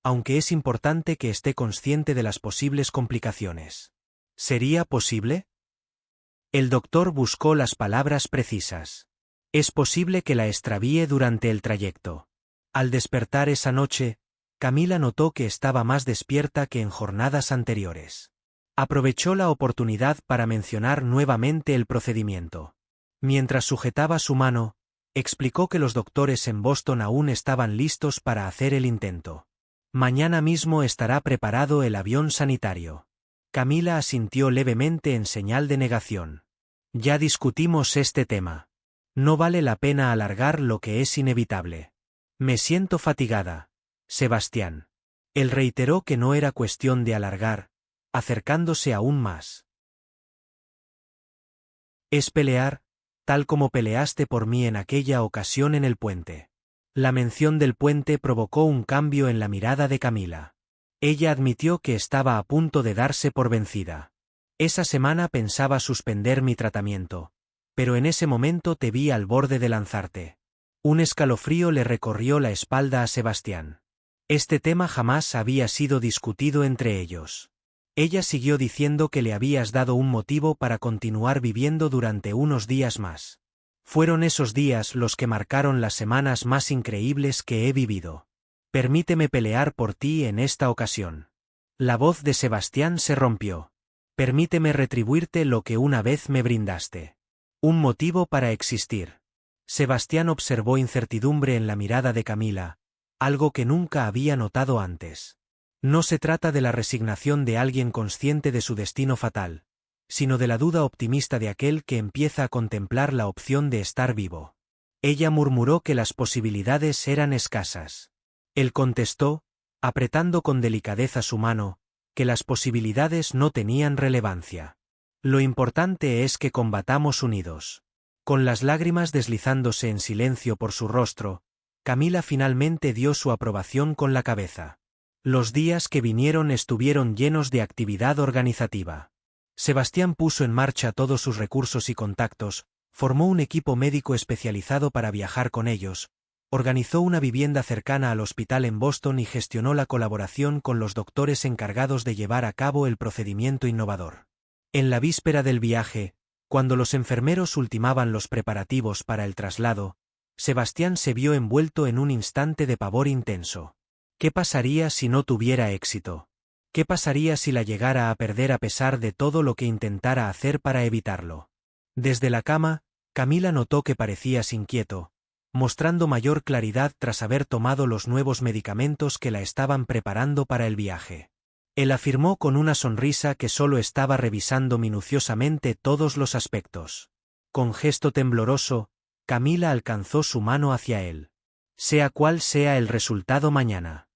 aunque es importante que esté consciente de las posibles complicaciones. ¿Sería posible? El doctor buscó las palabras precisas. Es posible que la extravíe durante el trayecto. Al despertar esa noche, Camila notó que estaba más despierta que en jornadas anteriores. Aprovechó la oportunidad para mencionar nuevamente el procedimiento. Mientras sujetaba su mano, explicó que los doctores en Boston aún estaban listos para hacer el intento. Mañana mismo estará preparado el avión sanitario. Camila asintió levemente en señal de negación. Ya discutimos este tema. No vale la pena alargar lo que es inevitable. Me siento fatigada, Sebastián. Él reiteró que no era cuestión de alargar, acercándose aún más. Es pelear, tal como peleaste por mí en aquella ocasión en el puente. La mención del puente provocó un cambio en la mirada de Camila. Ella admitió que estaba a punto de darse por vencida. Esa semana pensaba suspender mi tratamiento, pero en ese momento te vi al borde de lanzarte. Un escalofrío le recorrió la espalda a Sebastián. Este tema jamás había sido discutido entre ellos. Ella siguió diciendo que le habías dado un motivo para continuar viviendo durante unos días más. Fueron esos días los que marcaron las semanas más increíbles que he vivido. Permíteme pelear por ti en esta ocasión. La voz de Sebastián se rompió. Permíteme retribuirte lo que una vez me brindaste. Un motivo para existir. Sebastián observó incertidumbre en la mirada de Camila, algo que nunca había notado antes. No se trata de la resignación de alguien consciente de su destino fatal, sino de la duda optimista de aquel que empieza a contemplar la opción de estar vivo. Ella murmuró que las posibilidades eran escasas. Él contestó, apretando con delicadeza su mano, que las posibilidades no tenían relevancia. Lo importante es que combatamos unidos. Con las lágrimas deslizándose en silencio por su rostro, Camila finalmente dio su aprobación con la cabeza. Los días que vinieron estuvieron llenos de actividad organizativa. Sebastián puso en marcha todos sus recursos y contactos, formó un equipo médico especializado para viajar con ellos, organizó una vivienda cercana al hospital en Boston y gestionó la colaboración con los doctores encargados de llevar a cabo el procedimiento innovador. En la víspera del viaje, cuando los enfermeros ultimaban los preparativos para el traslado, Sebastián se vio envuelto en un instante de pavor intenso. ¿Qué pasaría si no tuviera éxito? ¿Qué pasaría si la llegara a perder a pesar de todo lo que intentara hacer para evitarlo? Desde la cama, Camila notó que parecías inquieto, mostrando mayor claridad tras haber tomado los nuevos medicamentos que la estaban preparando para el viaje. Él afirmó con una sonrisa que solo estaba revisando minuciosamente todos los aspectos. Con gesto tembloroso, Camila alcanzó su mano hacia él. Sea cual sea el resultado mañana.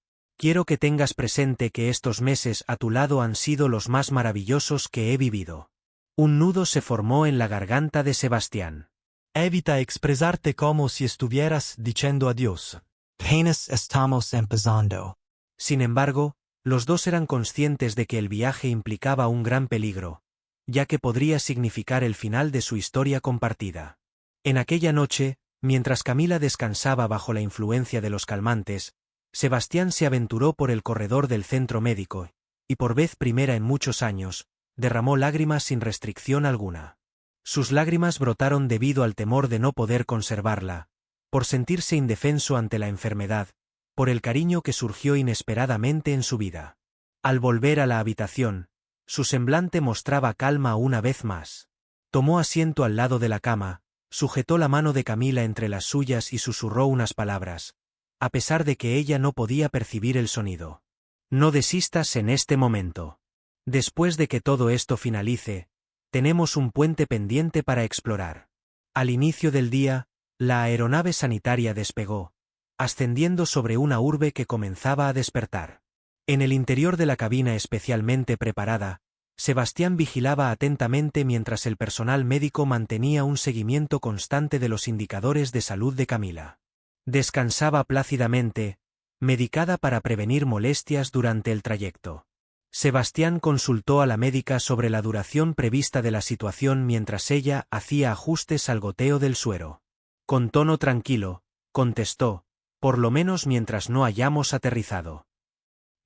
Quiero que tengas presente que estos meses a tu lado han sido los más maravillosos que he vivido. Un nudo se formó en la garganta de Sebastián. Evita expresarte como si estuvieras diciendo adiós. Apenas estamos empezando. Sin embargo, los dos eran conscientes de que el viaje implicaba un gran peligro, ya que podría significar el final de su historia compartida. En aquella noche, mientras Camila descansaba bajo la influencia de los calmantes, Sebastián se aventuró por el corredor del centro médico, y por vez primera en muchos años, derramó lágrimas sin restricción alguna. Sus lágrimas brotaron debido al temor de no poder conservarla, por sentirse indefenso ante la enfermedad, por el cariño que surgió inesperadamente en su vida. Al volver a la habitación, su semblante mostraba calma una vez más. Tomó asiento al lado de la cama, sujetó la mano de Camila entre las suyas y susurró unas palabras, a pesar de que ella no podía percibir el sonido. No desistas en este momento. Después de que todo esto finalice, tenemos un puente pendiente para explorar. Al inicio del día, la aeronave sanitaria despegó, ascendiendo sobre una urbe que comenzaba a despertar. En el interior de la cabina especialmente preparada, Sebastián vigilaba atentamente mientras el personal médico mantenía un seguimiento constante de los indicadores de salud de Camila. Descansaba plácidamente, medicada para prevenir molestias durante el trayecto. Sebastián consultó a la médica sobre la duración prevista de la situación mientras ella hacía ajustes al goteo del suero. Con tono tranquilo, contestó, por lo menos mientras no hayamos aterrizado.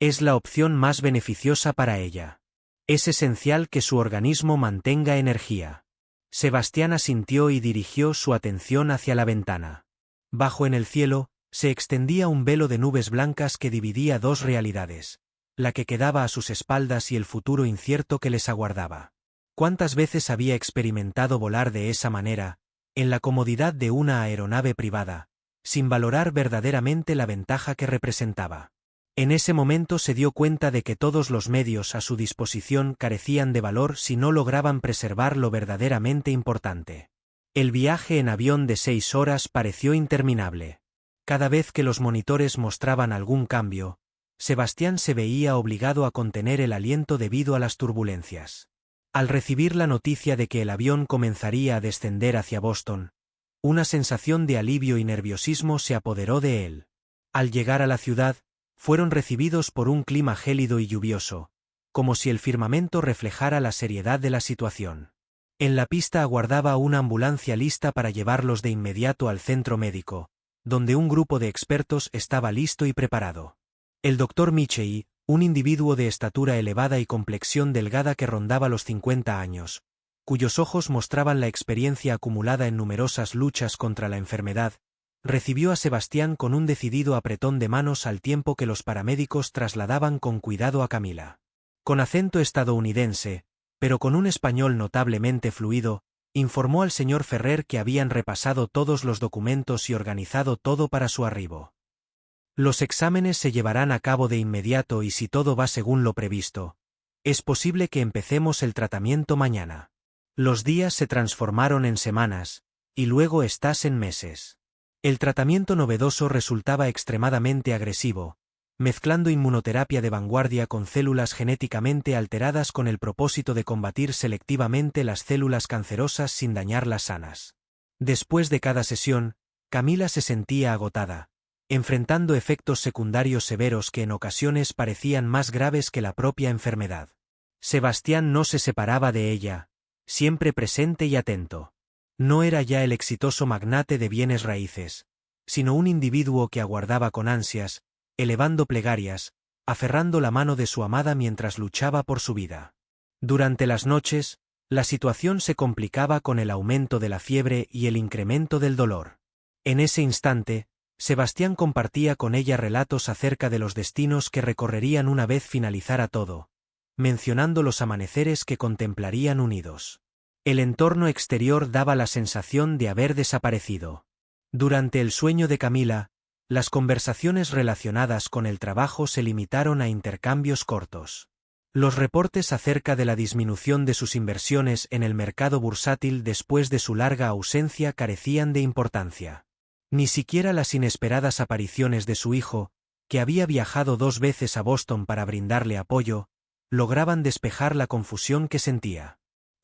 Es la opción más beneficiosa para ella. Es esencial que su organismo mantenga energía. Sebastián asintió y dirigió su atención hacia la ventana. Bajo en el cielo, se extendía un velo de nubes blancas que dividía dos realidades, la que quedaba a sus espaldas y el futuro incierto que les aguardaba. ¿Cuántas veces había experimentado volar de esa manera, en la comodidad de una aeronave privada, sin valorar verdaderamente la ventaja que representaba? En ese momento se dio cuenta de que todos los medios a su disposición carecían de valor si no lograban preservar lo verdaderamente importante. El viaje en avión de 6 horas pareció interminable. Cada vez que los monitores mostraban algún cambio, Sebastián se veía obligado a contener el aliento debido a las turbulencias. Al recibir la noticia de que el avión comenzaría a descender hacia Boston, una sensación de alivio y nerviosismo se apoderó de él. Al llegar a la ciudad, fueron recibidos por un clima gélido y lluvioso, como si el firmamento reflejara la seriedad de la situación. En la pista aguardaba una ambulancia lista para llevarlos de inmediato al centro médico, donde un grupo de expertos estaba listo y preparado. El doctor Michei, un individuo de estatura elevada y complexión delgada que rondaba los 50 años, cuyos ojos mostraban la experiencia acumulada en numerosas luchas contra la enfermedad, recibió a Sebastián con un decidido apretón de manos al tiempo que los paramédicos trasladaban con cuidado a Camila. Con acento estadounidense, pero con un español notablemente fluido, informó al señor Ferrer que habían repasado todos los documentos y organizado todo para su arribo. Los exámenes se llevarán a cabo de inmediato y si todo va según lo previsto, es posible que empecemos el tratamiento mañana. Los días se transformaron en semanas, y luego estás en meses. El tratamiento novedoso resultaba extremadamente agresivo, mezclando inmunoterapia de vanguardia con células genéticamente alteradas con el propósito de combatir selectivamente las células cancerosas sin dañar las sanas. Después de cada sesión, Camila se sentía agotada, enfrentando efectos secundarios severos que en ocasiones parecían más graves que la propia enfermedad. Sebastián no se separaba de ella, siempre presente y atento. No era ya el exitoso magnate de bienes raíces, sino un individuo que aguardaba con ansias, elevando plegarias, aferrando la mano de su amada mientras luchaba por su vida. Durante las noches, la situación se complicaba con el aumento de la fiebre y el incremento del dolor. En ese instante, Sebastián compartía con ella relatos acerca de los destinos que recorrerían una vez finalizara todo, mencionando los amaneceres que contemplarían unidos. El entorno exterior daba la sensación de haber desaparecido. Durante el sueño de Camila, las conversaciones relacionadas con el trabajo se limitaron a intercambios cortos. Los reportes acerca de la disminución de sus inversiones en el mercado bursátil después de su larga ausencia carecían de importancia. Ni siquiera las inesperadas apariciones de su hijo, que había viajado 2 veces a Boston para brindarle apoyo, lograban despejar la confusión que sentía.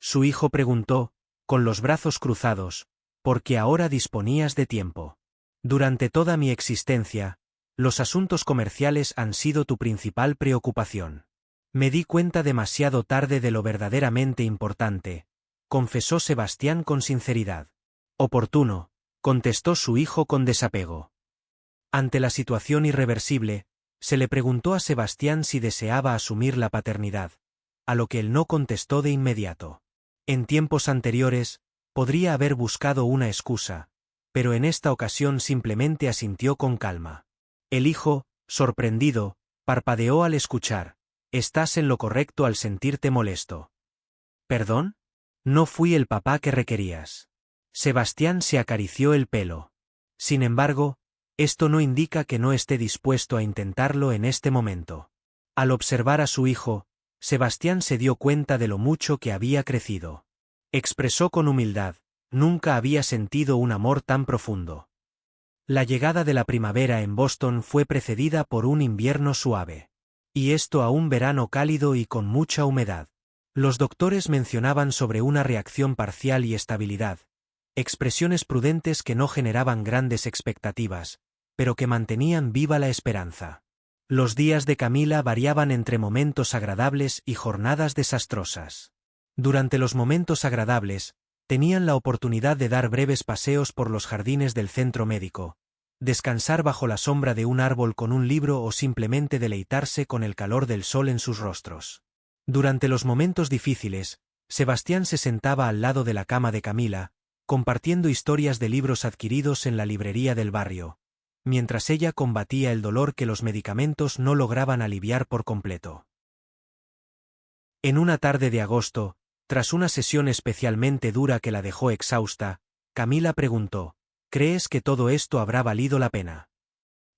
Su hijo preguntó, con los brazos cruzados, ¿por qué ahora disponías de tiempo? Durante toda mi existencia, los asuntos comerciales han sido tu principal preocupación. Me di cuenta demasiado tarde de lo verdaderamente importante, confesó Sebastián con sinceridad. Oportuno, contestó su hijo con desapego. Ante la situación irreversible, se le preguntó a Sebastián si deseaba asumir la paternidad, a lo que él no contestó de inmediato. En tiempos anteriores, podría haber buscado una excusa, pero en esta ocasión simplemente asintió con calma. El hijo, sorprendido, parpadeó al escuchar, «Estás en lo correcto al sentirte molesto». ¿Perdón? No fui el papá que requerías. Sebastián se acarició el pelo. Sin embargo, esto no indica que no esté dispuesto a intentarlo en este momento. Al observar a su hijo, Sebastián se dio cuenta de lo mucho que había crecido. Expresó con humildad, nunca había sentido un amor tan profundo. La llegada de la primavera en Boston fue precedida por un invierno suave. Y esto a un verano cálido y con mucha humedad. Los doctores mencionaban sobre una reacción parcial y estabilidad, expresiones prudentes que no generaban grandes expectativas, pero que mantenían viva la esperanza. Los días de Camila variaban entre momentos agradables y jornadas desastrosas. Durante los momentos agradables, tenían la oportunidad de dar breves paseos por los jardines del centro médico, descansar bajo la sombra de un árbol con un libro o simplemente deleitarse con el calor del sol en sus rostros. Durante los momentos difíciles, Sebastián se sentaba al lado de la cama de Camila, compartiendo historias de libros adquiridos en la librería del barrio, mientras ella combatía el dolor que los medicamentos no lograban aliviar por completo. En una tarde de agosto, tras una sesión especialmente dura que la dejó exhausta, Camila preguntó, ¿crees que todo esto habrá valido la pena?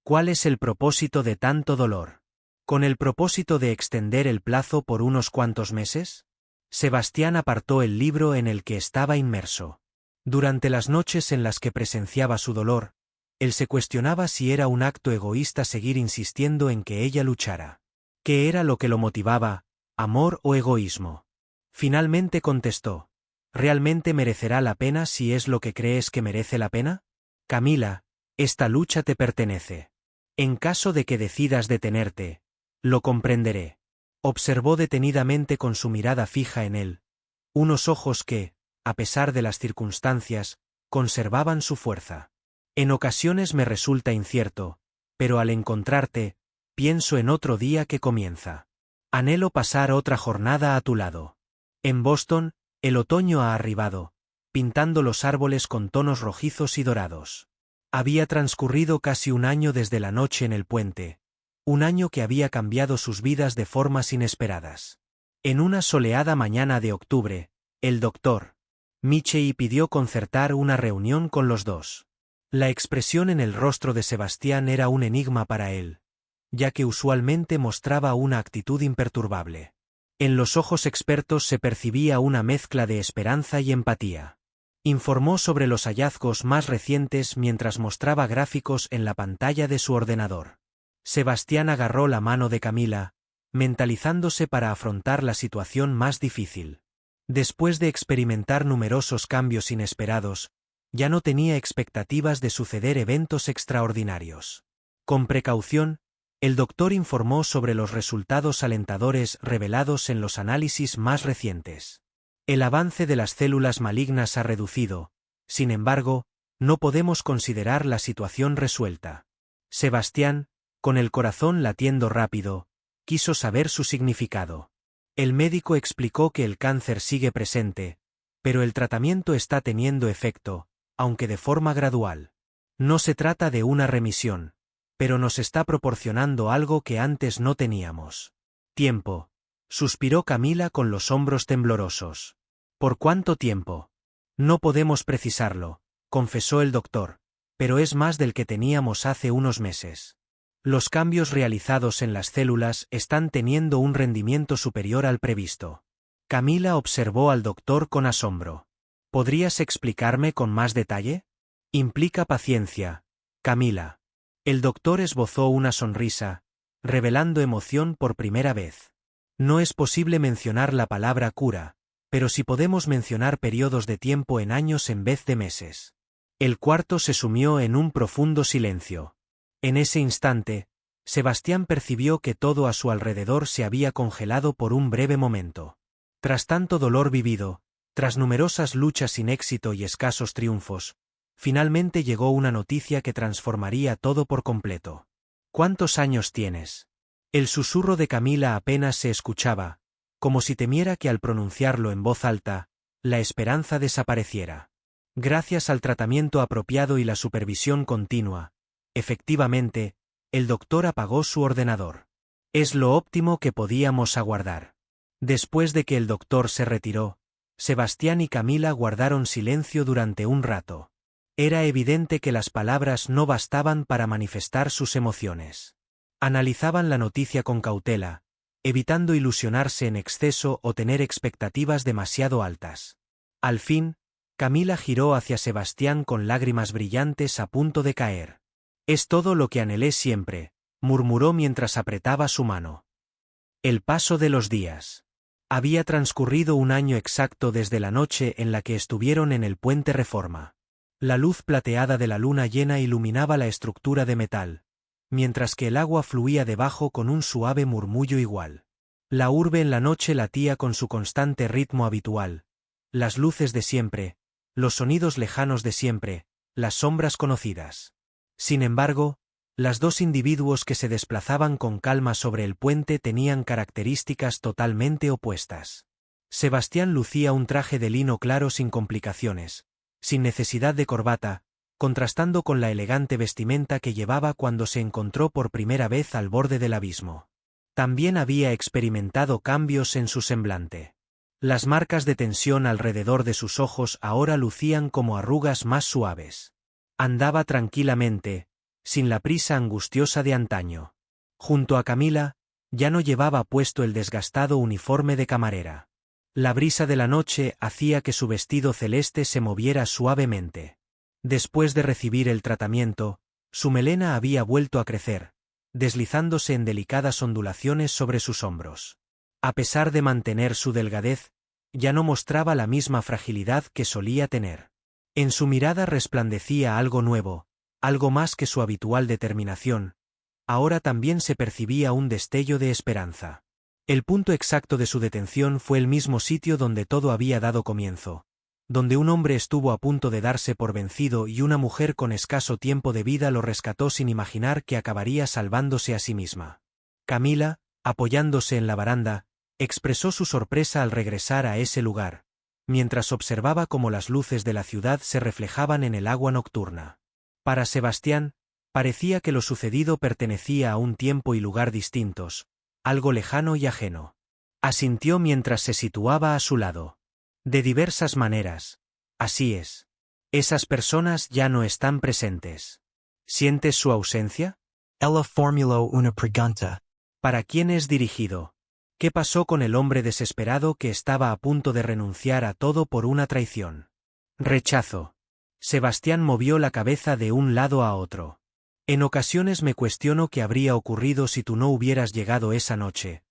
¿Cuál es el propósito de tanto dolor? ¿Con el propósito de extender el plazo por unos cuantos meses? Sebastián apartó el libro en el que estaba inmerso. Durante las noches en las que presenciaba su dolor, él se cuestionaba si era un acto egoísta seguir insistiendo en que ella luchara. ¿Qué era lo que lo motivaba, amor o egoísmo? Finalmente contestó: ¿realmente merecerá la pena si es lo que crees que merece la pena? Camila, esta lucha te pertenece. En caso de que decidas detenerte, lo comprenderé. Observó detenidamente con su mirada fija en él, unos ojos que, a pesar de las circunstancias, conservaban su fuerza. En ocasiones me resulta incierto, pero al encontrarte, pienso en otro día que comienza. Anhelo pasar otra jornada a tu lado. En Boston, el otoño ha arribado, pintando los árboles con tonos rojizos y dorados. Había transcurrido casi un año desde la noche en el puente, un año que había cambiado sus vidas de formas inesperadas. En una soleada mañana de octubre, el doctor Michey pidió concertar una reunión con los dos. La expresión en el rostro de Sebastián era un enigma para él, ya que usualmente mostraba una actitud imperturbable. En los ojos expertos se percibía una mezcla de esperanza y empatía. Informó sobre los hallazgos más recientes mientras mostraba gráficos en la pantalla de su ordenador. Sebastián agarró la mano de Camila, mentalizándose para afrontar la situación más difícil. Después de experimentar numerosos cambios inesperados, ya no tenía expectativas de suceder eventos extraordinarios. Con precaución, el doctor informó sobre los resultados alentadores revelados en los análisis más recientes. El avance de las células malignas ha reducido, sin embargo, no podemos considerar la situación resuelta. Sebastián, con el corazón latiendo rápido, quiso saber su significado. El médico explicó que el cáncer sigue presente, pero el tratamiento está teniendo efecto, aunque de forma gradual. No se trata de una remisión, pero nos está proporcionando algo que antes no teníamos. Tiempo, suspiró Camila con los hombros temblorosos. ¿Por cuánto tiempo? No podemos precisarlo, confesó el doctor, pero es más del que teníamos hace unos meses. Los cambios realizados en las células están teniendo un rendimiento superior al previsto. Camila observó al doctor con asombro. ¿Podrías explicarme con más detalle? Implica paciencia, Camila. El doctor esbozó una sonrisa, revelando emoción por primera vez. No es posible mencionar la palabra cura, pero sí podemos mencionar periodos de tiempo en años en vez de meses. El cuarto se sumió en un profundo silencio. En ese instante, Sebastián percibió que todo a su alrededor se había congelado por un breve momento. Tras tanto dolor vivido, tras numerosas luchas sin éxito y escasos triunfos, finalmente llegó una noticia que transformaría todo por completo. ¿Cuántos años tienes? El susurro de Camila apenas se escuchaba, como si temiera que al pronunciarlo en voz alta, la esperanza desapareciera. Gracias al tratamiento apropiado y la supervisión continua, efectivamente, el doctor apagó su ordenador. Es lo óptimo que podíamos aguardar. Después de que el doctor se retiró, Sebastián y Camila guardaron silencio durante un rato. Era evidente que las palabras no bastaban para manifestar sus emociones. Analizaban la noticia con cautela, evitando ilusionarse en exceso o tener expectativas demasiado altas. Al fin, Camila giró hacia Sebastián con lágrimas brillantes a punto de caer. «Es todo lo que anhelé siempre», murmuró mientras apretaba su mano. El paso de los días. Había transcurrido un año exacto desde la noche en la que estuvieron en el Puente Reforma. La luz plateada de la luna llena iluminaba la estructura de metal, mientras que el agua fluía debajo con un suave murmullo igual. La urbe en la noche latía con su constante ritmo habitual. Las luces de siempre, los sonidos lejanos de siempre, las sombras conocidas. Sin embargo, las dos individuos que se desplazaban con calma sobre el puente tenían características totalmente opuestas. Sebastián lucía un traje de lino claro sin complicaciones, sin necesidad de corbata, contrastando con la elegante vestimenta que llevaba cuando se encontró por primera vez al borde del abismo. También había experimentado cambios en su semblante. Las marcas de tensión alrededor de sus ojos ahora lucían como arrugas más suaves. Andaba tranquilamente, sin la prisa angustiosa de antaño. Junto a Camila, Ya no llevaba puesto el desgastado uniforme de camarera. La brisa de la noche hacía que su vestido celeste se moviera suavemente. Después de recibir el tratamiento, su melena había vuelto a crecer, deslizándose en delicadas ondulaciones sobre sus hombros. A pesar de mantener su delgadez, ya no mostraba la misma fragilidad que solía tener. En su mirada resplandecía algo nuevo, algo más que su habitual determinación. Ahora también se percibía un destello de esperanza. El punto exacto de su detención fue el mismo sitio donde todo había dado comienzo, donde un hombre estuvo a punto de darse por vencido y una mujer con escaso tiempo de vida lo rescató sin imaginar que acabaría salvándose a sí misma. Camila, apoyándose en la baranda, expresó su sorpresa al regresar a ese lugar, mientras observaba cómo las luces de la ciudad se reflejaban en el agua nocturna. Para Sebastián, parecía que lo sucedido pertenecía a un tiempo y lugar distintos, algo lejano y ajeno. Asintió mientras se situaba a su lado. De diversas maneras. Así es. Esas personas ya no están presentes. ¿Sientes su ausencia? Ella formuló una pregunta. ¿Para quién es dirigido? ¿Qué pasó con el hombre desesperado que estaba a punto de renunciar a todo por una traición? Rechazo. Sebastián movió la cabeza de un lado a otro. En ocasiones me cuestiono qué habría ocurrido si tú no hubieras llegado esa noche,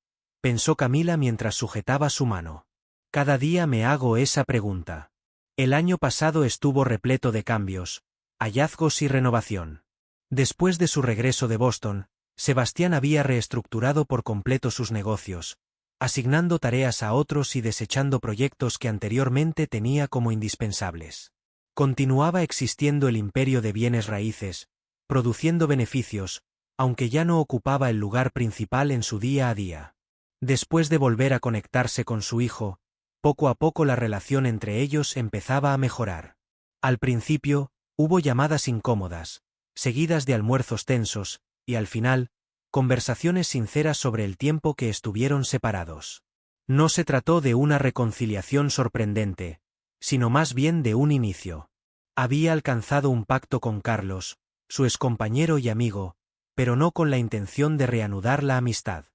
pensó Camila mientras sujetaba su mano. Cada día me hago esa pregunta. El año pasado estuvo repleto de cambios, hallazgos y renovación. Después de su regreso de Boston, Sebastián había reestructurado por completo sus negocios, asignando tareas a otros y desechando proyectos que anteriormente tenía como indispensables. Continuaba existiendo el imperio de bienes raíces, produciendo beneficios, aunque ya no ocupaba el lugar principal en su día a día. Después de volver a conectarse con su hijo, poco a poco la relación entre ellos empezaba a mejorar. Al principio, hubo llamadas incómodas, seguidas de almuerzos tensos, y al final, conversaciones sinceras sobre el tiempo que estuvieron separados. No se trató de una reconciliación sorprendente, sino más bien de un inicio. Había alcanzado un pacto con Carlos, su excompañero y amigo, pero no con la intención de reanudar la amistad.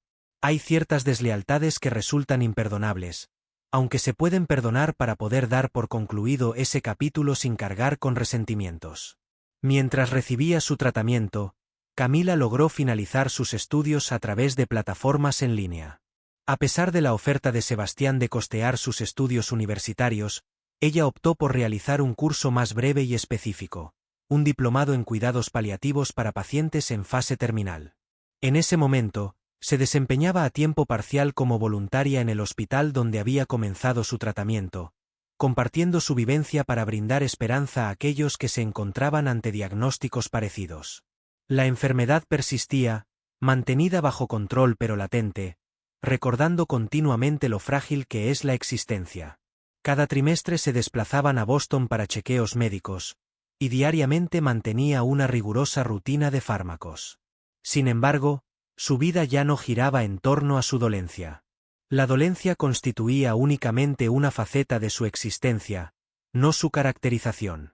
Hay ciertas deslealtades que resultan imperdonables, aunque se pueden perdonar para poder dar por concluido ese capítulo sin cargar con resentimientos. Mientras recibía su tratamiento, Camila logró finalizar sus estudios a través de plataformas en línea. A pesar de la oferta de Sebastián de costear sus estudios universitarios, ella optó por realizar un curso más breve y específico, un diplomado en cuidados paliativos para pacientes en fase terminal. En ese momento, se desempeñaba a tiempo parcial como voluntaria en el hospital donde había comenzado su tratamiento, compartiendo su vivencia para brindar esperanza a aquellos que se encontraban ante diagnósticos parecidos. La enfermedad persistía, mantenida bajo control pero latente, recordando continuamente lo frágil que es la existencia. Cada trimestre se desplazaban a Boston para chequeos médicos, y diariamente mantenía una rigurosa rutina de fármacos. Sin embargo, su vida ya no giraba en torno a su dolencia. La dolencia constituía únicamente una faceta de su existencia, no su caracterización.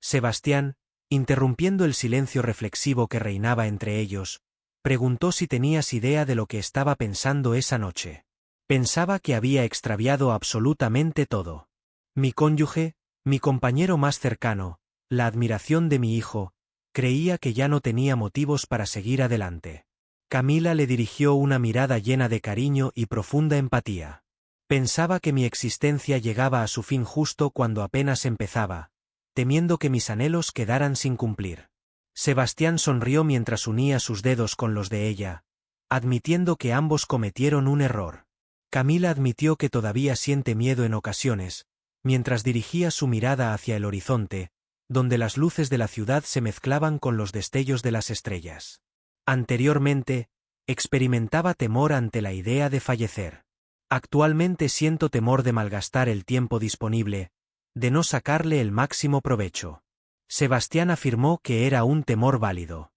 Sebastián, interrumpiendo el silencio reflexivo que reinaba entre ellos, preguntó si tenías idea de lo que estaba pensando esa noche. Pensaba que había extraviado absolutamente todo. Mi cónyuge, mi compañero más cercano, la admiración de mi hijo, creía que ya no tenía motivos para seguir adelante. Camila le dirigió una mirada llena de cariño y profunda empatía. Pensaba que mi existencia llegaba a su fin justo cuando apenas empezaba, temiendo que mis anhelos quedaran sin cumplir. Sebastián sonrió mientras unía sus dedos con los de ella, admitiendo que ambos cometieron un error. Camila admitió que todavía siente miedo en ocasiones, mientras dirigía su mirada hacia el horizonte, donde las luces de la ciudad se mezclaban con los destellos de las estrellas. Anteriormente, experimentaba temor ante la idea de fallecer. Actualmente siento temor de malgastar el tiempo disponible, de no sacarle el máximo provecho. Sebastián afirmó que era un temor válido.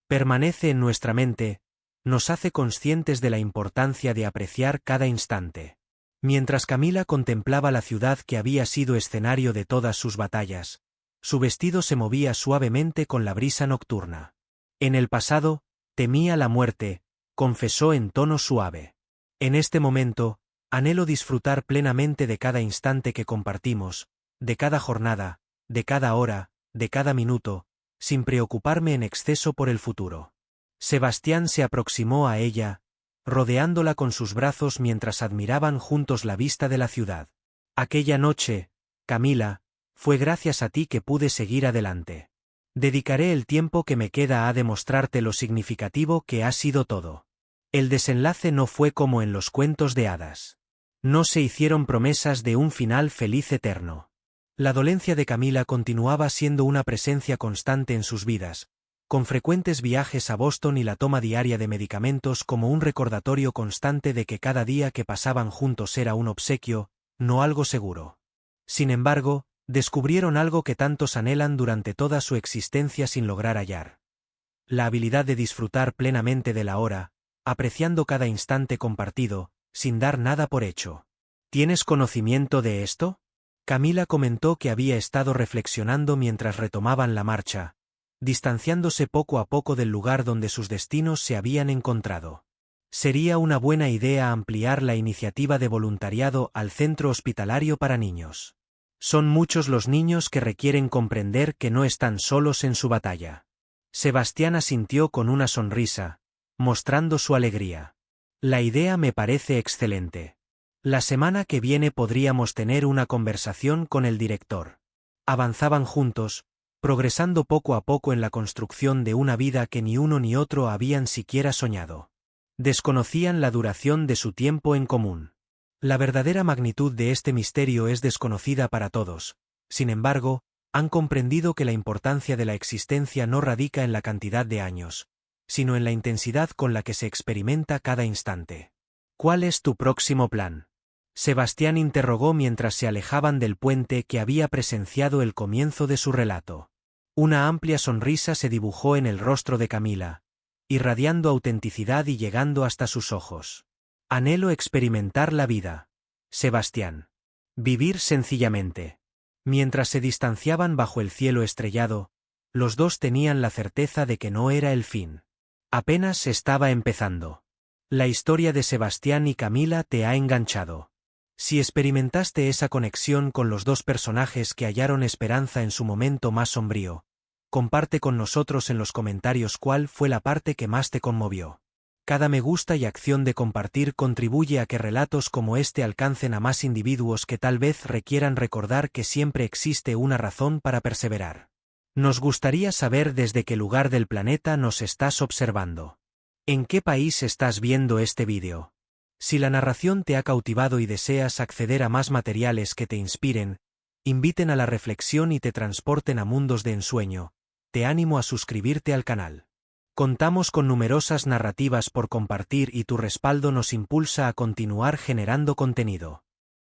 Permanece en nuestra mente, nos hace conscientes de la importancia de apreciar cada instante. Mientras Camila contemplaba la ciudad que había sido escenario de todas sus batallas, su vestido se movía suavemente con la brisa nocturna. En el pasado, temía la muerte, confesó en tono suave. En este momento, anhelo disfrutar plenamente de cada instante que compartimos, de cada jornada, de cada hora, de cada minuto, sin preocuparme en exceso por el futuro. Sebastián se aproximó a ella, rodeándola con sus brazos mientras admiraban juntos la vista de la ciudad. Aquella noche, Camila, fue gracias a ti que pude seguir adelante. Dedicaré el tiempo que me queda a demostrarte lo significativo que ha sido todo. El desenlace no fue como en los cuentos de hadas. No se hicieron promesas de un final feliz eterno. La dolencia de Camila continuaba siendo una presencia constante en sus vidas, con frecuentes viajes a Boston y la toma diaria de medicamentos como un recordatorio constante de que cada día que pasaban juntos era un obsequio, no algo seguro. Sin embargo, descubrieron algo que tantos anhelan durante toda su existencia sin lograr hallar. La habilidad de disfrutar plenamente de la hora, apreciando cada instante compartido, sin dar nada por hecho. ¿Tienes conocimiento de esto? Camila comentó que había estado reflexionando mientras retomaban la marcha, distanciándose poco a poco del lugar donde sus destinos se habían encontrado. Sería una buena idea ampliar la iniciativa de voluntariado al centro hospitalario para niños. Son muchos los niños que requieren comprender que no están solos en su batalla. Sebastián asintió con una sonrisa, mostrando su alegría. La idea me parece excelente. La semana que viene podríamos tener una conversación con el director. Avanzaban juntos, progresando poco a poco en la construcción de una vida que ni uno ni otro habían siquiera soñado. Desconocían la duración de su tiempo en común. La verdadera magnitud de este misterio es desconocida para todos. Sin embargo, han comprendido que la importancia de la existencia no radica en la cantidad de años, sino en la intensidad con la que se experimenta cada instante. ¿Cuál es tu próximo plan? Sebastián interrogó mientras se alejaban del puente que había presenciado el comienzo de su relato. Una amplia sonrisa se dibujó en el rostro de Camila, irradiando autenticidad y llegando hasta sus ojos. Anhelo experimentar la vida, Sebastián. Vivir sencillamente. Mientras se distanciaban bajo el cielo estrellado, los dos tenían la certeza de que no era el fin. Apenas estaba empezando. La historia de Sebastián y Camila te ha enganchado. Si experimentaste esa conexión con los dos personajes que hallaron esperanza en su momento más sombrío, comparte con nosotros en los comentarios cuál fue la parte que más te conmovió. Cada me gusta y acción de compartir contribuye a que relatos como este alcancen a más individuos que tal vez requieran recordar que siempre existe una razón para perseverar. Nos gustaría saber desde qué lugar del planeta nos estás observando. ¿En qué país estás viendo este vídeo? Si la narración te ha cautivado y deseas acceder a más materiales que te inspiren, inviten a la reflexión y te transporten a mundos de ensueño, te animo a suscribirte al canal. Contamos con numerosas narrativas por compartir y tu respaldo nos impulsa a continuar generando contenido.